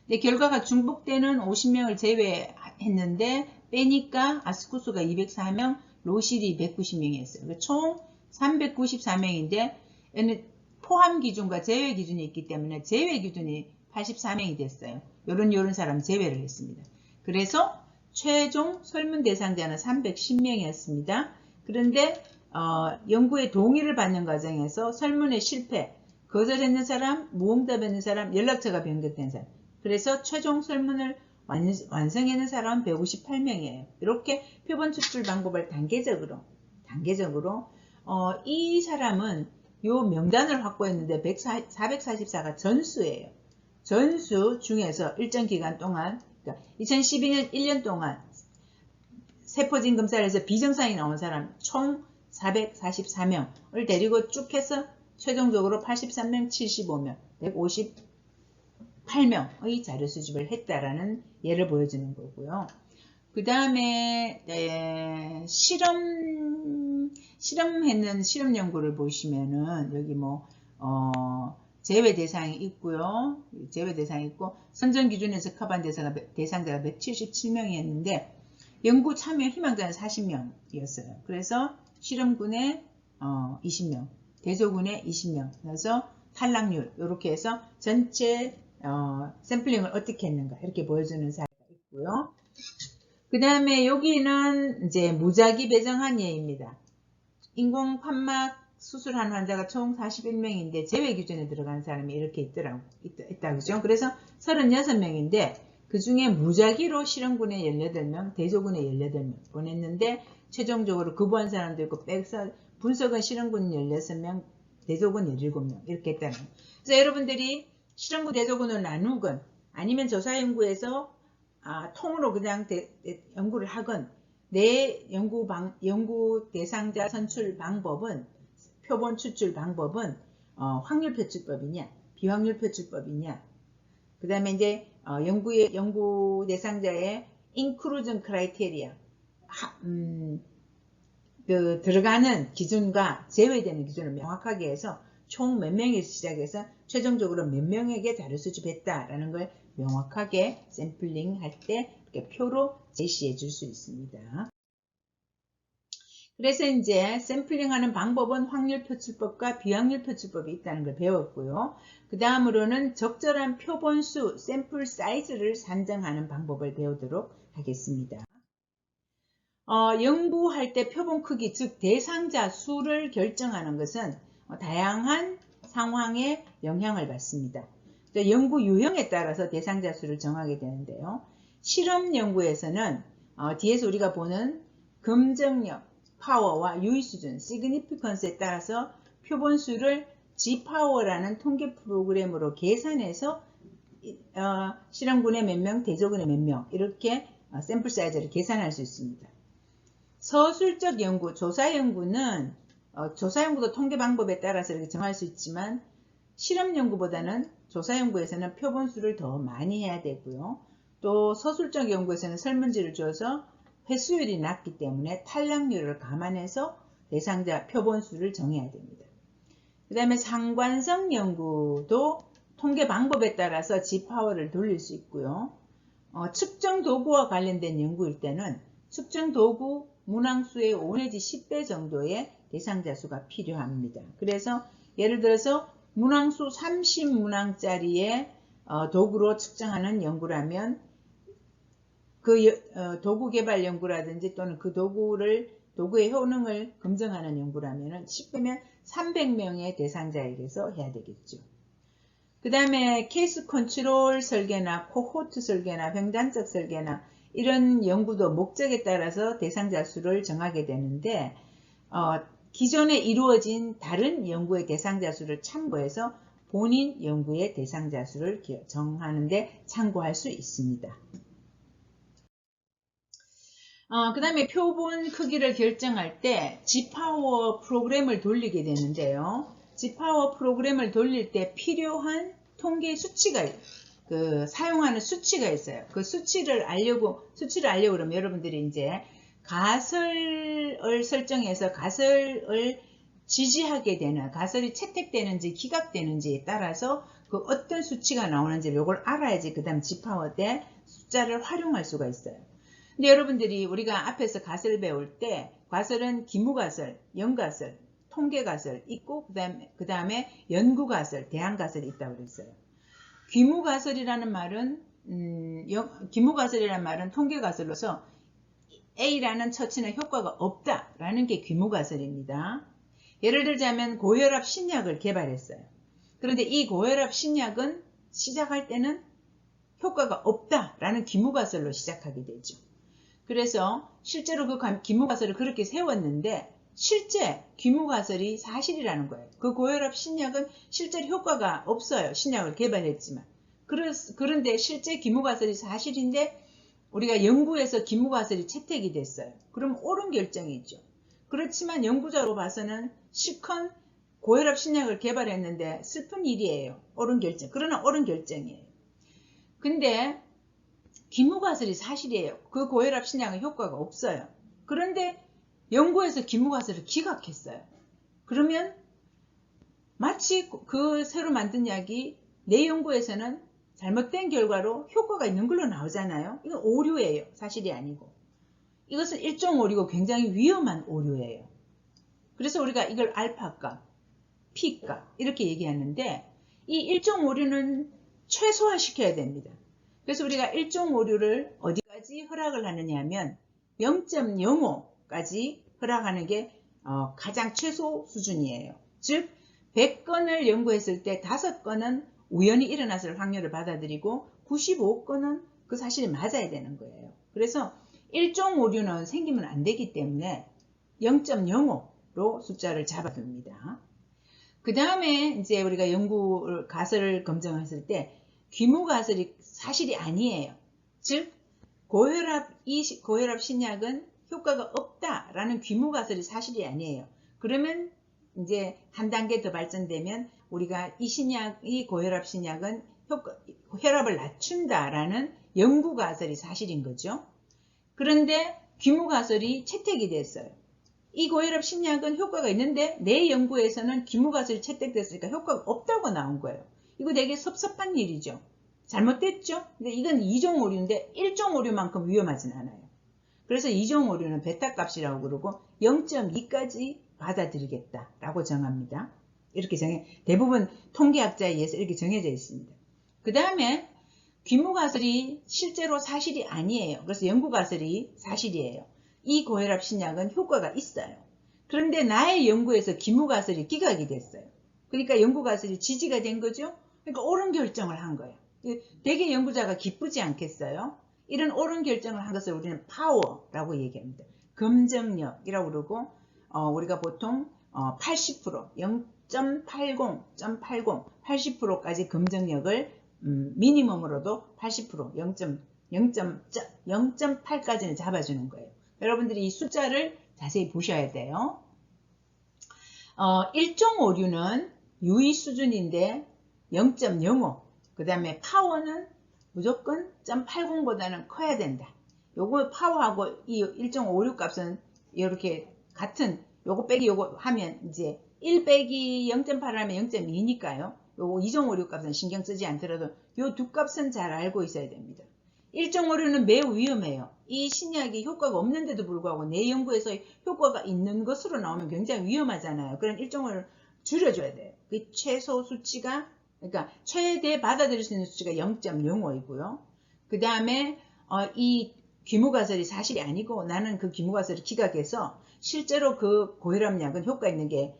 근데 결과가 중복되는 50명을 제외했는데 빼니까 아스쿠스가 204명, 로실이 190명이었어요. 총 394명인데 포함 기준과 제외 기준이 있기 때문에 제외 기준이 84명이 됐어요. 요런 사람 제외를 했습니다. 그래서 최종 설문 대상자는 310명이었습니다. 그런데 연구에 동의를 받는 과정에서 설문에 실패, 거절했는 사람, 무응답했는 사람, 연락처가 변경된 사람. 그래서 최종 설문을 완성해낸 사람은 158명이에요. 이렇게 표본 추출 방법을 단계적으로 이 사람은 요 명단을 확보했는데 444가 전수예요. 전수 중에서 일정 기간 동안, 그러니까 2012년 1년 동안 세포진 검사를 해서 비정상이 나온 사람 총 444명을 데리고 쭉 해서 최종적으로 83명, 75명, 158명의 자료 수집을 했다라는 예를 보여주는 거고요. 그 다음에 실험했는 실험 연구를 보시면은 여기 뭐 제외 대상이 있고요. 제외 대상이 있고 선정 기준에서 커버한 대상자가 177명이었는데 연구 참여 희망자는 40명이었어요. 그래서 실험군에 20명, 대조군에 20명, 그래서 탈락률 이렇게 해서 전체 샘플링을 어떻게 했는가 이렇게 보여주는 사례가 있고요. 그 다음에 여기는 이제 무작위 배정한 예입니다. 인공 판막 수술한 환자가 총 41명인데 제외 기준에 들어간 사람이 이렇게 있다 그죠? 그래서 36명인데 그 중에 무작위로 실험군에 18명, 대조군에 18명 보냈는데 최종적으로 거부한 사람도 있고 빼서 분석은 실험군 16명, 대조군 17명 이렇게 했다는 거예요. 그래서 여러분들이 실험군, 대조군을 나누건 아니면 조사연구에서 통으로 그냥 연구를 하건 내 연구 대상자 선출 방법은 표본 추출 방법은 확률 표출법이냐 비확률 표출법이냐 그 다음에 이제 연구 대상자의 inclusion criteria 그 들어가는 기준과 제외되는 기준을 명확하게 해서 총 몇 명에서 시작해서 최종적으로 몇 명에게 자료 수집했다라는 걸 명확하게 샘플링 할 때 이렇게 표로 제시해 줄 수 있습니다. 그래서 이제 샘플링하는 방법은 확률 표출법과 비확률 표출법이 있다는 걸 배웠고요. 그 다음으로는 적절한 표본수, 샘플 사이즈를 산정하는 방법을 배우도록 하겠습니다. 연구할 때 표본 크기, 즉 대상자 수를 결정하는 것은 다양한 상황에 영향을 받습니다. 연구 유형에 따라서 대상자 수를 정하게 되는데요. 실험 연구에서는 뒤에서 우리가 보는 검정력, 파워와 유의 수준, significance에 따라서 표본수를 G파워라는 통계 프로그램으로 계산해서 실험군에 몇 명, 대조군에 몇 명 이렇게 샘플 사이즈를 계산할 수 있습니다. 서술적 연구, 조사 연구는 조사 연구도 통계 방법에 따라서 이렇게 정할 수 있지만 실험 연구보다는 조사 연구에서는 표본수를 더 많이 해야 되고요. 또 서술적 연구에서는 설문지를 줘서 회수율이 낮기 때문에 탈락률을 감안해서 대상자 표본수를 정해야 됩니다. 그 다음에 상관성 연구도 통계 방법에 따라서 G파워를 돌릴 수 있고요. 측정 도구와 관련된 연구일 때는 측정 도구 문항수의 5 내지 10배 정도의 대상자 수가 필요합니다. 그래서 예를 들어서 문항수 30문항짜리의 도구로 측정하는 연구라면 그 도구 개발 연구라든지 또는 그 도구의 효능을 검증하는 연구라면 10배면 300명의 대상자에게서 해야 되겠죠. 그 다음에 케이스 컨트롤 설계나 코호트 설계나 병단적 설계나 이런 연구도 목적에 따라서 대상자 수를 정하게 되는데 기존에 이루어진 다른 연구의 대상자 수를 참고해서 본인 연구의 대상자 수를 정하는 데 참고할 수 있습니다. 그 다음에 표본 크기를 결정할 때 G파워 프로그램을 돌리게 되는데요. G파워 프로그램을 돌릴 때 필요한 통계 수치가 사용하는 수치가 있어요. 그 수치를 알려고 그러면 여러분들이 이제 가설을 설정해서 가설을 지지하게 되는 가설이 채택되는지 기각되는지에 따라서 그 어떤 수치가 나오는지 이걸 알아야지 그 다음 G파워 때 숫자를 활용할 수가 있어요. 근데 여러분들이 우리가 앞에서 가설 배울 때 가설은 기무가설, 연가설, 통계가설 있고 그 다음에 연구가설, 대안가설이 있다고 그랬어요. 기무가설이라는 말은 통계가설로서 A라는 처치는 효과가 없다라는 게 기무가설입니다. 예를 들자면 고혈압 신약을 개발했어요. 그런데 이 고혈압 신약은 시작할 때는 효과가 없다라는 기무가설로 시작하게 되죠. 그래서 실제로 그 기무가설을 그렇게 세웠는데 실제 귀무가설이 사실이라는 거예요. 그 고혈압 신약은 실제로 효과가 없어요. 신약을 개발했지만. 그런데 실제 귀무가설이 사실인데 우리가 연구에서 귀무가설이 채택이 됐어요. 그럼 옳은 결정이죠. 그렇지만 연구자로 봐서는 실컷 고혈압 신약을 개발했는데 슬픈 일이에요. 옳은 결정. 그러나 옳은 결정이에요. 근데 귀무가설이 사실이에요. 그 고혈압 신약은 효과가 없어요. 그런데 연구에서 귀무가설을 기각했어요. 그러면 마치 그 새로 만든 약이 내 연구에서는 잘못된 결과로 효과가 있는 걸로 나오잖아요. 이건 오류예요. 사실이 아니고. 이것은 일종 오류고 굉장히 위험한 오류예요. 그래서 우리가 이걸 알파값, P값 이렇게 얘기하는데 이 일종 오류는 최소화시켜야 됩니다. 그래서 우리가 일종 오류를 어디까지 허락을 하느냐 하면 0.05까지 허락하는 게 가장 최소 수준이에요. 즉 100건을 연구했을 때 5건은 우연히 일어났을 확률을 받아들이고 95건은 그 사실이 맞아야 되는 거예요. 그래서 일종 오류는 생기면 안 되기 때문에 0.05로 숫자를 잡아둡니다. 그 다음에 이제 우리가 연구 가설을 검증했을 때 귀무가설이 사실이 아니에요. 즉 고혈압 신약은 효과가 없다라는 귀무가설이 사실이 아니에요. 그러면 이제 한 단계 더 발전되면 우리가 이 고혈압 신약은 혈압을 낮춘다라는 연구가설이 사실인 거죠. 그런데 귀무가설이 채택이 됐어요. 이 고혈압 신약은 효과가 있는데 내 연구에서는 귀무가설이 채택됐으니까 효과가 없다고 나온 거예요. 이거 되게 섭섭한 일이죠. 잘못됐죠? 근데 이건 2종 오류인데 1종 오류만큼 위험하진 않아요. 그래서 2종 오류는 베타값이라고 그러고 0.2까지 받아들이겠다라고 정합니다. 이렇게 대부분 통계학자에 의해서 이렇게 정해져 있습니다. 그 다음에 귀무가설이 실제로 사실이 아니에요. 그래서 연구가설이 사실이에요. 이 고혈압 신약은 효과가 있어요. 그런데 나의 연구에서 귀무가설이 기각이 됐어요. 그러니까 연구가설이 지지가 된 거죠. 그러니까 옳은 결정을 한 거예요. 되게 연구자가 기쁘지 않겠어요? 이런 옳은 결정을 한 것을 우리는 파워라고 얘기합니다. 검증력이라고 그러고 우리가 보통 80%, 0.80, 80%까지 검증력을 미니멈으로도 80%, 0.8까지는 잡아주는 거예요. 여러분들이 이 숫자를 자세히 보셔야 돼요. 일종 오류는 유의 수준인데 0.05, 그 다음에 파워는 무조건 0.80보다는 커야 된다. 요거 파워하고 이 1.56 값은 이렇게 같은 요거 빼기 요거 하면 이제 1 빼기 0.8 하면 0.2니까요. 요거 2.56 값은 신경 쓰지 않더라도 요 두 값은 잘 알고 있어야 됩니다. 1.56는 매우 위험해요. 이 신약이 효과가 없는데도 불구하고 내 연구에서 효과가 있는 것으로 나오면 굉장히 위험하잖아요. 그럼 1.56을 줄여줘야 돼요. 그 최소 수치가 그러니까 최대 받아들일 수 있는 수치가 0.05이고요. 그 다음에 이 귀무가설이 사실이 아니고 나는 그 귀무가설을 기각해서 실제로 그 고혈압약은 효과 있는 게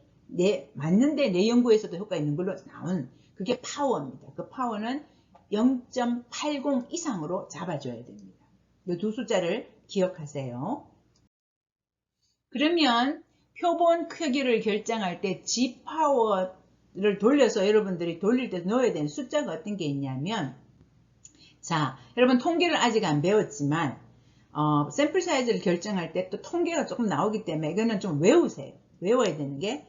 맞는데 내 연구에서도 효과 있는 걸로 나온 그게 파워입니다. 그 파워는 0.80 이상으로 잡아줘야 됩니다. 이 두 숫자를 기억하세요. 그러면 표본 크기를 결정할 때 G파워를 돌려서 여러분들이 돌릴 때 넣어야 되는 숫자가 어떤 게 있냐면 자, 여러분 통계를 아직 안 배웠지만 샘플 사이즈를 결정할 때 또 통계가 조금 나오기 때문에 이거는 좀 외우세요. 외워야 되는 게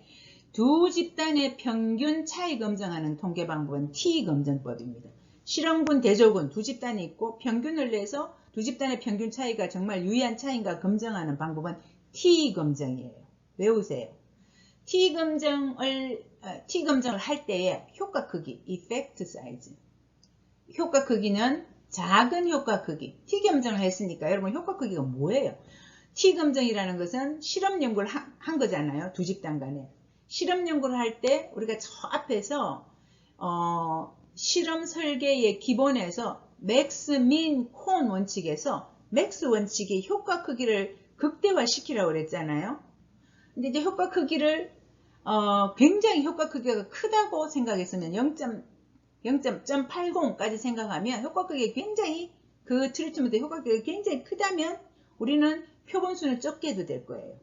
두 집단의 평균 차이 검증하는 통계 방법은 T 검증법입니다. 실험군, 대조군 두 집단이 있고 평균을 내서 두 집단의 평균 차이가 정말 유의한 차이인가 검증하는 방법은 T검증이에요. 외우세요. T검증을 할 때의 효과 크기, effect size. 효과 크기는 작은 효과 크기. T검증을 했으니까 여러분 효과 크기가 뭐예요? T검증이라는 것은 실험 연구를 한 거잖아요. 두 집단 간에. 실험 연구를 할 때 우리가 저 앞에서 실험 설계의 기본에서 맥스, 민, 콘 원칙에서 맥스 원칙이 효과 크기를 극대화시키라고 그랬잖아요. 근데 이제 효과 크기를 굉장히 효과 크기가 크다고 생각했으면 0.80까지 생각하면 효과 크기가 굉장히 그 트리트먼트 효과 크기가 굉장히 크다면 우리는 표본수는 적게 해도 될 거예요.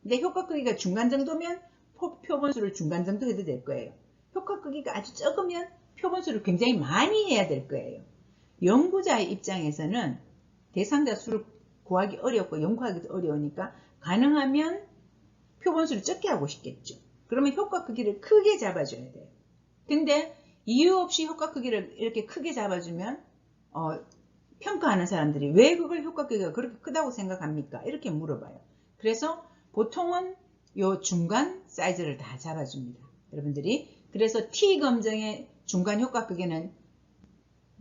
근데 효과 크기가 중간 정도면 표본수를 중간 정도 해도 될 거예요. 효과 크기가 아주 적으면 표본수를 굉장히 많이 해야 될 거예요. 연구자의 입장에서는 대상자 수를 구하기 어렵고 연구하기도 어려우니까 가능하면 표본수를 적게 하고 싶겠죠. 그러면 효과 크기를 크게 잡아줘야 돼요. 근데 이유 없이 효과 크기를 이렇게 크게 잡아주면 평가하는 사람들이 왜 그걸 효과 크기가 그렇게 크다고 생각합니까? 이렇게 물어봐요. 그래서 보통은 요 중간 사이즈를 다 잡아줍니다. 여러분들이. 그래서 T 검정의 중간 효과 크기는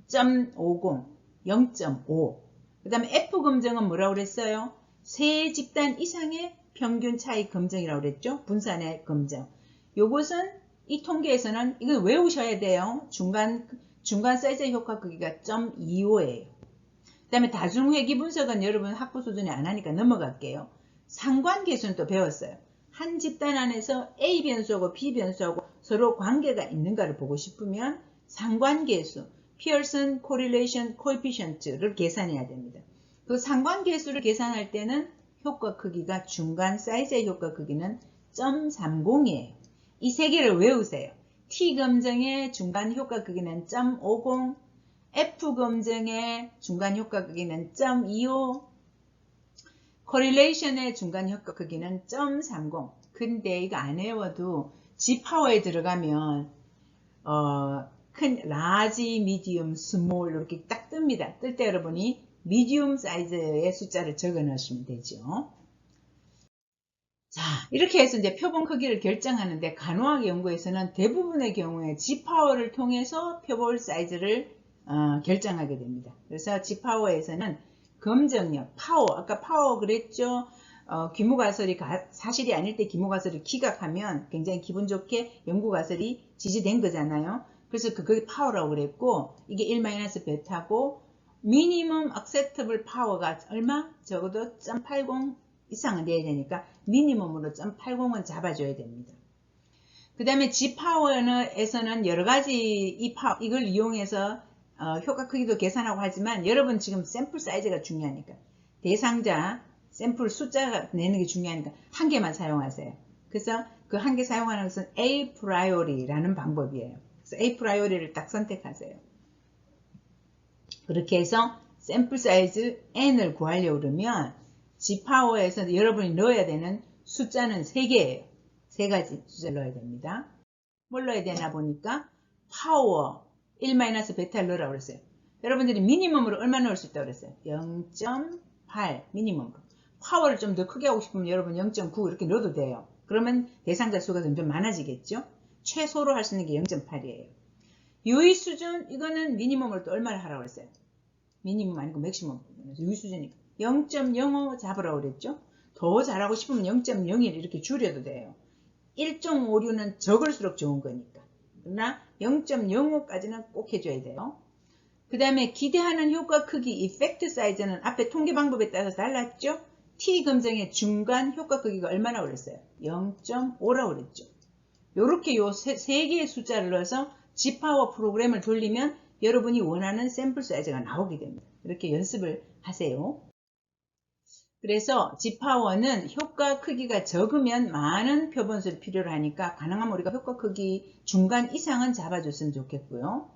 0.50, 0.5. 그 다음에 F 검정은 뭐라고 그랬어요? 세 집단 이상의 평균 차이 검정이라고 그랬죠? 분산의 검정. 요것은 이 통계에서는 이건 외우셔야 돼요. 중간 사이즈의 효과 크기가 0.25예요. 그 다음에 다중회귀 분석은 여러분 학부 수준에 안 하니까 넘어갈게요. 상관계수는 또 배웠어요. 한 집단 안에서 A 변수하고 B 변수하고 서로 관계가 있는가를 보고 싶으면 상관계수, Pearson Correlation Coefficient를 계산해야 됩니다. 그 상관계수를 계산할 때는 효과 크기가 중간 사이즈의 효과 크기는 0.30이에요. 이 세 개를 외우세요. T 검정의 중간 효과 크기는 0.50, F 검정의 중간 효과 크기는 0.25, Correlation의 중간 효과 크기는 0.30. 근데 이거 안 외워도 G파워에 들어가면 큰 large, medium, small 이렇게 딱 뜹니다. 뜰 때 여러분이 medium 사이즈의 숫자를 적어 넣으시면 되죠. 자, 이렇게 해서 이제 표본 크기를 결정하는데 간호학 연구에서는 대부분의 경우에 G파워를 통해서 표본 사이즈를 결정하게 됩니다. 그래서 G파워에서는 검정력, 파워, 아까 파워 그랬죠? 귀무가설이 사실이 아닐 때 귀무가설을 기각하면 굉장히 기분 좋게 연구가설이 지지된 거잖아요. 그래서 그게 파워라고 그랬고 이게 1-베타고 미니멈 acceptable 파워가 얼마? 적어도 0.80 이상은 돼야 되니까 미니멈으로 0.80은 잡아줘야 됩니다. 그 다음에 G파워에서는 여러가지 이걸 이용해서 효과 크기도 계산하고 하지만 여러분 지금 샘플 사이즈가 중요하니까 대상자 샘플 숫자가 내는 게 중요하니까 한 개만 사용하세요. 그래서 그 한 개 사용하는 것은 A priori라는 방법이에요. 그래서 A priori를 딱 선택하세요. 그렇게 해서 샘플 사이즈 N을 구하려고 그러면 G파워에서 여러분이 넣어야 되는 숫자는 3개예요. 3가지 숫자를 넣어야 됩니다. 뭘 넣어야 되나 보니까 파워 1-베타를 넣으라고 그랬어요. 여러분들이 미니멈으로 얼마 넣을 수 있다고 그랬어요? 0.8 미니멈으로. 파워를 좀 더 크게 하고 싶으면 여러분 0.9 이렇게 넣어도 돼요. 그러면 대상자 수가 점점 많아지겠죠? 최소로 할 수 있는 게 0.8이에요. 유의 수준 이거는 미니멈으로 또 얼마를 하라고 그랬어요? 미니멈 아니고 맥시멈. 유의 수준이니까 0.05 잡으라고 그랬죠? 더 잘하고 싶으면 0.01 이렇게 줄여도 돼요. 1.56는 적을수록 좋은 거니까. 그러나 0.05까지는 꼭 해줘야 돼요. 그 다음에 기대하는 효과 크기 이펙트 사이즈는 앞에 통계 방법에 따라서 달랐죠? T 검정의 중간 효과 크기가 얼마나 그랬어요? 0.5라고 그랬죠. 요렇게 요 세 개의 숫자를 넣어서 G파워 프로그램을 돌리면 여러분이 원하는 샘플 사이즈가 나오게 됩니다. 이렇게 연습을 하세요. 그래서 G파워는 효과 크기가 적으면 많은 표본수를 필요로 하니까 가능하면 우리가 효과 크기 중간 이상은 잡아줬으면 좋겠고요.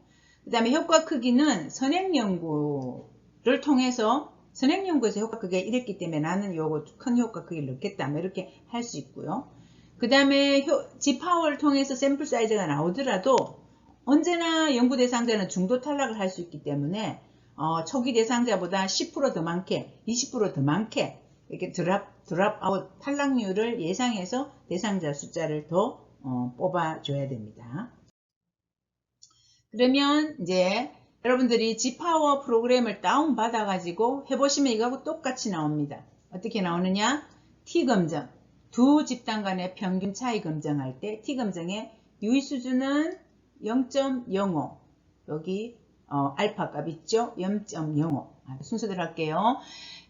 그 다음에 효과 크기는 선행연구를 통해서 선행연구에서 효과 크기가 이랬기 때문에 나는 요거 큰 효과 크기를 넣겠다 이렇게 할 수 있고요. 그 다음에 G파워를 통해서 샘플 사이즈가 나오더라도 언제나 연구 대상자는 중도 탈락을 할 수 있기 때문에 초기 대상자보다 10% 더 많게 20% 더 많게 이렇게 드랍아웃 탈락률을 예상해서 대상자 숫자를 더 뽑아줘야 됩니다. 그러면 이제 여러분들이 G파워 프로그램을 다운받아 가지고 해보시면 이거하고 똑같이 나옵니다. 어떻게 나오느냐? T검정 두 집단 간의 평균 차이 검정할 때 T검정의 유의 수준은 0.05 여기 알파 값 있죠? 0.05 순서대로 할게요.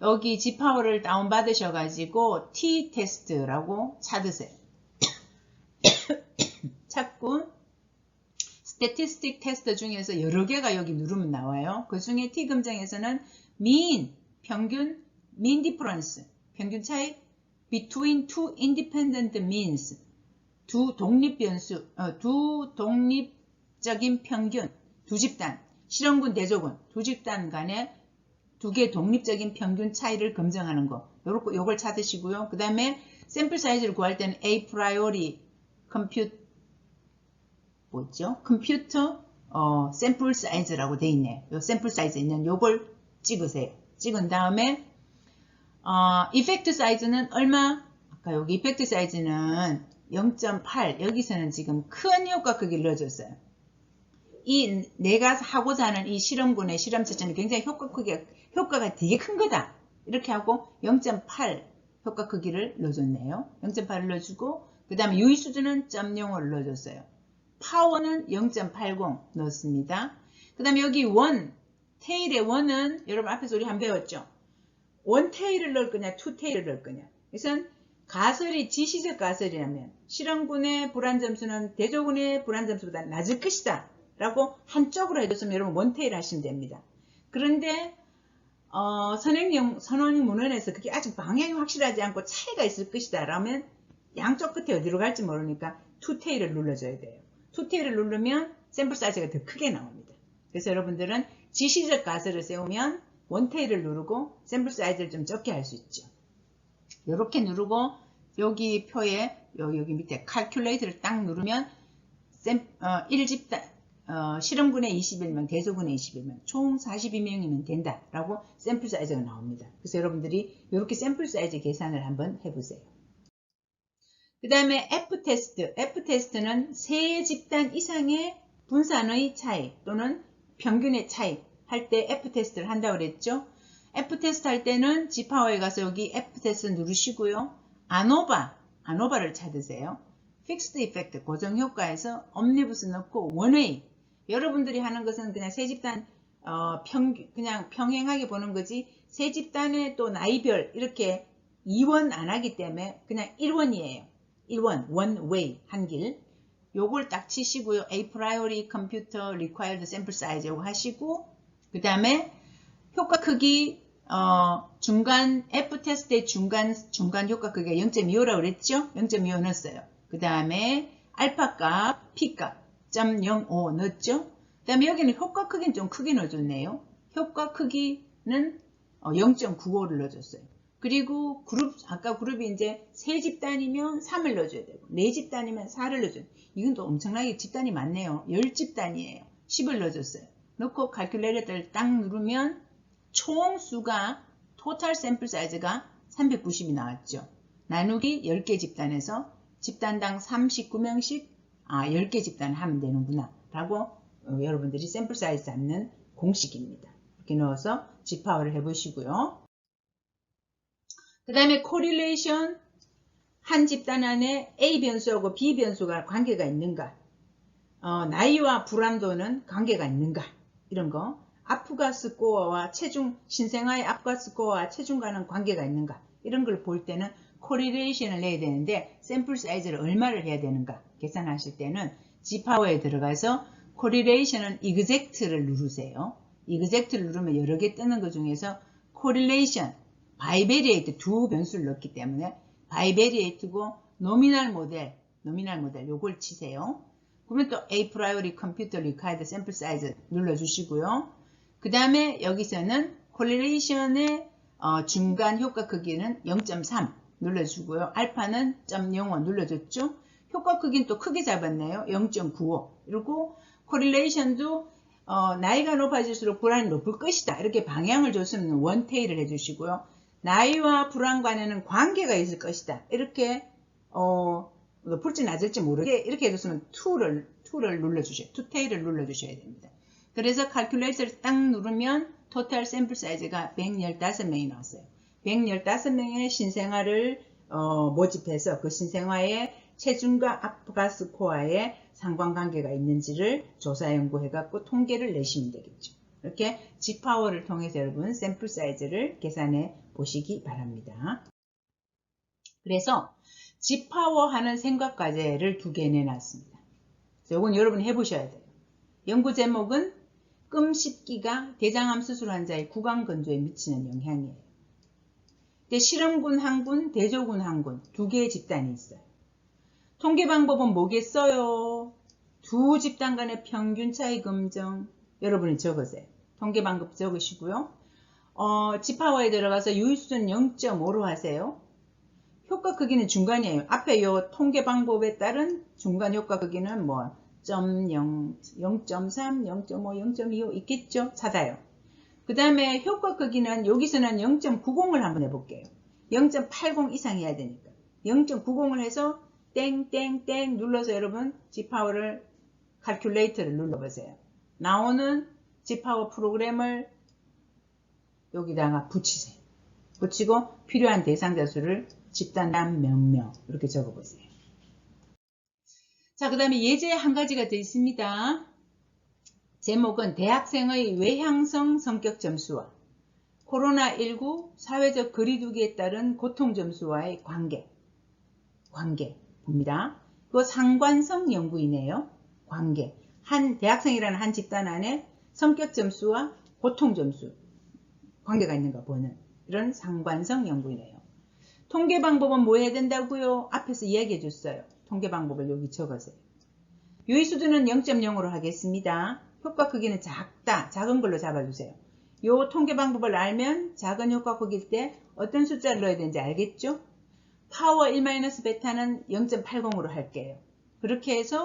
여기 G파워를 다운받으셔 가지고 T테스트라고 찾으세요. 찾고 스태티스틱 테스트 중에서 여러 개가 여기 누르면 나와요. 그 중에 T검정에서는 mean, 평균, mean difference, 평균 차이 between two independent means. 두 독립적인 평균, 두 집단, 실험군, 대조군, 두 집단 간의 두 개 독립적인 평균 차이를 검증하는 거. 요걸 찾으시고요. 그 다음에 샘플 사이즈를 구할 때는 a priori 컴퓨터 샘플 사이즈라고 돼 있네요. 요 샘플 사이즈 있는 요걸 찍으세요. 찍은 다음에 이펙트 사이즈는 얼마? 아까 여기 이펙트 사이즈는 0.8. 여기서는 지금 큰 효과 크기를 넣어줬어요. 내가 하고자 하는 이 실험군의 실험 자체는 굉장히 효과가 되게 큰 거다. 이렇게 하고 0.8 효과 크기를 넣어줬네요. 0.8을 넣어주고 그 다음에 유의 수준은 0.05를 넣어줬어요. 파워는 0.80 넣었습니다. 그 다음에 여기 테일의 원은 여러분 앞에서 우리 한번 배웠죠. 원 테일을 넣을 거냐, 투 테일을 넣을 거냐. 그래서 가설이 지시적 가설이라면 실험군의 불안점수는 대조군의 불안점수보다 낮을 것이다 라고 한쪽으로 해줬으면 여러분 원 테일 하시면 됩니다. 그런데 선행 문헌에서 그게 아직 방향이 확실하지 않고 차이가 있을 것이다 라면 양쪽 끝에 어디로 갈지 모르니까 투 테일을 눌러줘야 돼요. 투 테일을 누르면 샘플 사이즈가 더 크게 나옵니다. 그래서 여러분들은 지시적 가설을 세우면 원 테일을 누르고 샘플 사이즈를 좀 적게 할 수 있죠. 이렇게 누르고 여기 표에 여기 밑에 calculate를 딱 누르면 1집단 실험군의 21명, 대조군의 21명, 총 42명이면 된다 라고 샘플 사이즈가 나옵니다. 그래서 여러분들이 이렇게 샘플 사이즈 계산을 한번 해보세요. 그 다음에 F테스트. F테스트는 세 집단 이상의 분산의 차이 또는 평균의 차이 할 때 F테스트를 한다고 그랬죠. F테스트 할 때는 G파워에 가서 여기 F테스트 누르시고요. 아노바를 찾으세요. 픽스드 이펙트, 고정효과에서 옴니부스 넣고 원웨이. 여러분들이 하는 것은 그냥 세 집단 그냥 평행하게 보는 거지 세 집단의 또 나이별 이렇게 2원 안 하기 때문에 그냥 1원이에요. 1원, one way, 한 길. 요걸 딱 치시고요. A priori computer required sample size 요거 하시고 그 다음에 효과 크기 중간 F 테스트의 중간 효과 크기가 0.25라고 그랬죠? 0.25 넣었어요. 그 다음에 알파 값, P 값 0.05 넣었죠? 그 다음에 여기는 효과 크기는 좀 크게 넣어줬네요. 효과 크기는 0.95를 넣어줬어요. 그리고 아까 그룹이 이제 세 집단이면 3을 넣어줘야 되고, 네 집단이면 4를 넣어줘야 돼요. 이건 또 엄청나게 집단이 많네요. 10집단이에요. 10을 넣어줬어요. 넣고 calculator를 딱 누르면 총 수가 토탈 샘플 사이즈가 390이 나왔죠. 나누기 10개 집단에서 집단당 39명씩 10개 집단을 하면 되는구나 라고 여러분들이 샘플 사이즈 잡는 공식입니다. 이렇게 넣어서 G파워를 해보시고요. 그 다음에 correlation, 한 집단 안에 A 변수하고 B 변수가 관계가 있는가, 나이와 불안도는 관계가 있는가, 이런 거, 아프가 스코어와 신생아의 아프가 스코어와 체중과는 관계가 있는가, 이런 걸 볼 때는 correlation을 내야 되는데 샘플 사이즈를 얼마를 해야 되는가 계산하실 때는 G파워에 들어가서 correlation은 exact를 누르세요. exact를 누르면 여러 개 뜨는 것 중에서 correlation, 바이베리에이트 두 변수를 넣기 때문에 바이베리에이트고 노미널 모델 요걸 치세요. 그러면 또 A priori computer required sample size 눌러주시고요. 그 다음에 여기서는 correlation의 중간 효과 크기는 0.3 눌러주고요. 알파는 0.05 눌러줬죠. 효과 크기는 또 크게 잡았네요. 0.95. 그리고 correlation도 나이가 높아질수록 불안이 높을 것이다. 이렇게 방향을 줬으면 원테일을 해주시고요. 나이와 불안 간에는 관계가 있을 것이다. 이렇게 높을지 낮을지 모르게 이렇게 해줬으면 2를 눌러주셔야, 2테일을 눌러주셔야 됩니다. 그래서 calculator를 딱 누르면 토탈 샘플 사이즈가 115명이 나왔어요. 115명의 신생아를 모집해서 그 신생아의 체중과 아프가 스코어에 상관관계가 있는지를 조사 연구해갖고 통계를 내시면 되겠죠. 이렇게 G파워를 통해서 여러분 샘플 사이즈를 계산해 보시기 바랍니다. 그래서 G파워 하는 생각 과제를 2개 내놨습니다. 이건 여러분이 해보셔야 돼요. 연구 제목은 끔 씹기가 대장암 수술 환자의 구강 건조에 미치는 영향이에요. 근데 실험군 항군, 대조군 항군 두 개의 집단이 있어요. 통계 방법은 뭐겠어요? 두 집단 간의 평균 차이 검정. 여러분이 적으세요. 통계 방법 적으시고요. G파워에 들어가서 유의수준 0.5로 하세요. 효과 크기는 중간이에요. 앞에 요 통계 방법에 따른 중간 효과 크기는 뭐 0.0, 0.3, 0.5, 0.25 있겠죠? 찾아요. 그 다음에 효과 크기는 여기서는 0.90을 한번 해볼게요. 0.80 이상 해야 되니까. 0.90을 해서 땡땡땡 눌러서 여러분 G파워를 칼큘레이터를 눌러보세요. 나오는 G파워 프로그램을 여기다가 붙이세요. 붙이고 필요한 대상자 수를 집단당 몇 명 이렇게 적어보세요. 자, 그 다음에 예제 한 가지가 더 있습니다. 제목은 대학생의 외향성 성격 점수와 코로나19 사회적 거리두기에 따른 고통 점수와의 관계 봅니다. 이거 상관성 연구이네요. 관계. 한 대학생이라는 한 집단 안에 성격 점수와 고통 점수 관계가 있는가 보는 이런 상관성 연구이네요. 통계 방법은 뭐 해야 된다고요? 앞에서 이야기해 줬어요. 통계 방법을 여기 적으세요. 유의 수준은 0.0으로 하겠습니다. 효과 크기는 작은 걸로 잡아주세요. 요 통계 방법을 알면 작은 효과 크기일 때 어떤 숫자를 넣어야 되는지 알겠죠? 파워 1-베타는 0.80으로 할게요. 그렇게 해서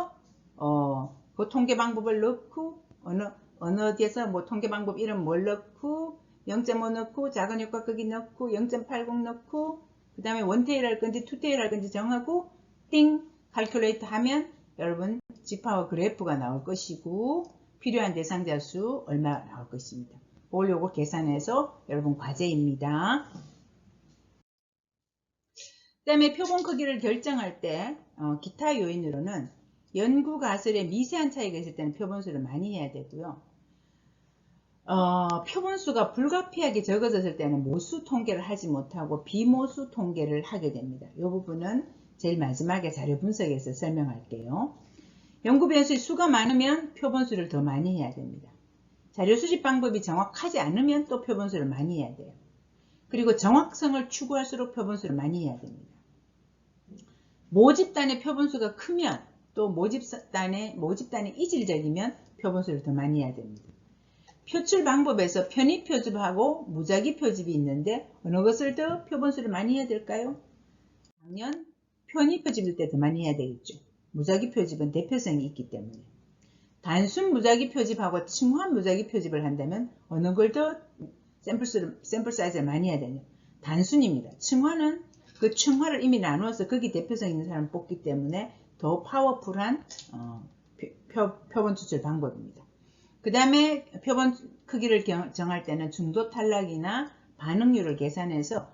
그 통계 방법을 넣고 어느 어디에서 뭐 통계 방법 이름 뭘 넣고 0.5 넣고 작은 효과 크기 넣고 0.80 넣고 그 다음에 원테일 할 건지 투테일 할 건지 정하고 띵 칼큘레이터 하면 여러분 G파워 그래프가 나올 것이고 필요한 대상자 수 얼마 나올 것입니다. 그걸 요거 계산해서 여러분 과제입니다. 그 다음에 표본 크기를 결정할 때 기타 요인으로는 연구 가설에 미세한 차이가 있을 때는 표본수를 많이 해야 되고요. 표본수가 불가피하게 적어졌을 때는 모수 통계를 하지 못하고 비모수 통계를 하게 됩니다. 이 부분은 제일 마지막에 자료 분석에서 설명할게요. 연구 변수의 수가 많으면 표본수를 더 많이 해야 됩니다. 자료 수집 방법이 정확하지 않으면 또 표본수를 많이 해야 돼요. 그리고 정확성을 추구할수록 표본수를 많이 해야 됩니다. 모집단의 표본수가 크면 또 모집단이 이질적이면 표본수를 더 많이 해야 됩니다. 표출 방법에서 편입 표집하고 무작위 표집이 있는데 어느 것을 더 표본수를 많이 해야 될까요? 당연 편입 표집일 때 더 많이 해야 되겠죠. 무작위 표집은 대표성이 있기 때문에. 단순 무작위 표집하고 층화 무작위 표집을 한다면 어느 걸 더 샘플 사이즈를 많이 해야 되냐? 단순입니다. 층화는 그 층화를 이미 나누어서 거기 대표성 있는 사람을 뽑기 때문에 더 파워풀한 표본 추출 방법입니다. 그 다음에 표본 크기를 정할 때는 중도 탈락이나 반응률을 계산해서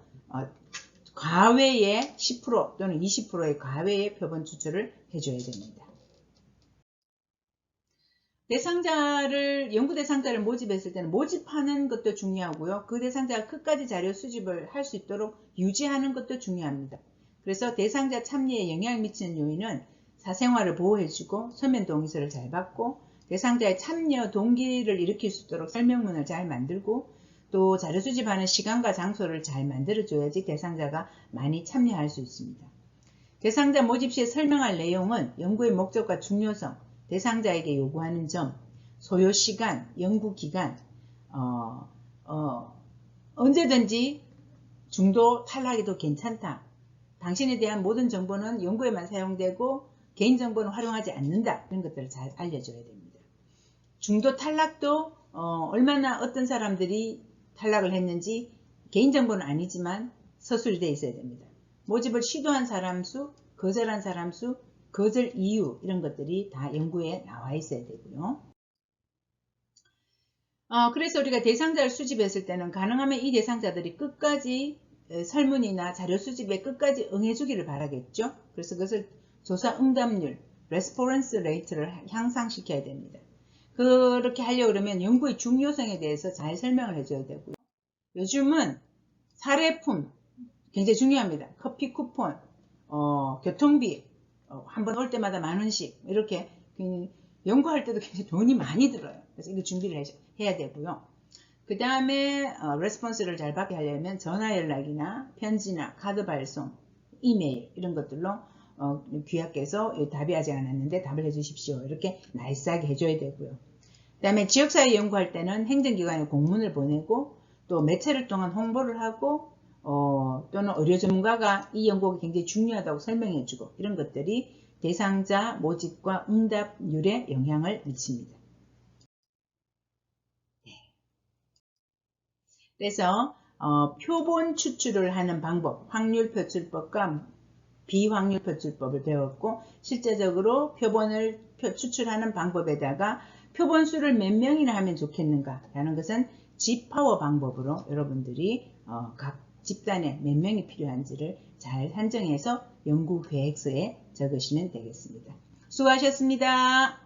과외의 10% 또는 20%의 과외의 표본 추출을 해줘야 됩니다. 연구 대상자를 모집했을 때는 모집하는 것도 중요하고요. 그 대상자가 끝까지 자료 수집을 할 수 있도록 유지하는 것도 중요합니다. 그래서 대상자 참여에 영향을 미치는 요인은 사생활을 보호해주고 서면 동의서를 잘 받고 대상자의 참여 동기를 일으킬 수 있도록 설명문을 잘 만들고 또 자료 수집하는 시간과 장소를 잘 만들어줘야지 대상자가 많이 참여할 수 있습니다. 대상자 모집 시에 설명할 내용은 연구의 목적과 중요성, 대상자에게 요구하는 점, 소요 시간, 연구 기간, 언제든지 중도 탈락해도 괜찮다. 당신에 대한 모든 정보는 연구에만 사용되고 개인정보는 활용하지 않는다. 이런 것들을 잘 알려줘야 됩니다. 중도 탈락도 얼마나 어떤 사람들이 탈락을 했는지 개인정보는 아니지만 서술되어 있어야 됩니다. 모집을 시도한 사람 수, 거절한 사람 수, 거절 이유 이런 것들이 다 연구에 나와 있어야 되고요. 그래서 우리가 대상자를 수집했을 때는 가능하면 이 대상자들이 끝까지 설문이나 자료 수집에 끝까지 응해주기를 바라겠죠. 그래서 그것을 조사 응답률, 레스포런스 레이트를 향상시켜야 됩니다. 그렇게 하려고 그러면 연구의 중요성에 대해서 잘 설명을 해줘야 되고요. 요즘은 사례품 굉장히 중요합니다. 커피 쿠폰, 교통비, 한 번 올 때마다 10,000원씩 이렇게 연구할 때도 굉장히 돈이 많이 들어요. 그래서 이거 준비를 해야 되고요. 그 다음에 레스폰스를 잘 받게 하려면 전화 연락이나 편지나 카드 발송, 이메일 이런 것들로 귀하께서 답이 아직 안 왔는데 답을 해주십시오. 이렇게 날쌔게 해줘야 되고요. 그 다음에 지역사회 연구할 때는 행정기관에 공문을 보내고 또 매체를 통한 홍보를 하고 또는 의료 전문가가 이 연구가 굉장히 중요하다고 설명해주고 이런 것들이 대상자 모집과 응답률에 영향을 미칩니다. 그래서 표본 추출을 하는 방법, 확률표출법과 비확률표출법을 배웠고 실제적으로 표본을 추출하는 방법에다가 표본수를 몇 명이나 하면 좋겠는가 라는 것은 G파워 방법으로 여러분들이 각 집단에 몇 명이 필요한지를 잘 산정해서 연구 계획서에 적으시면 되겠습니다. 수고하셨습니다.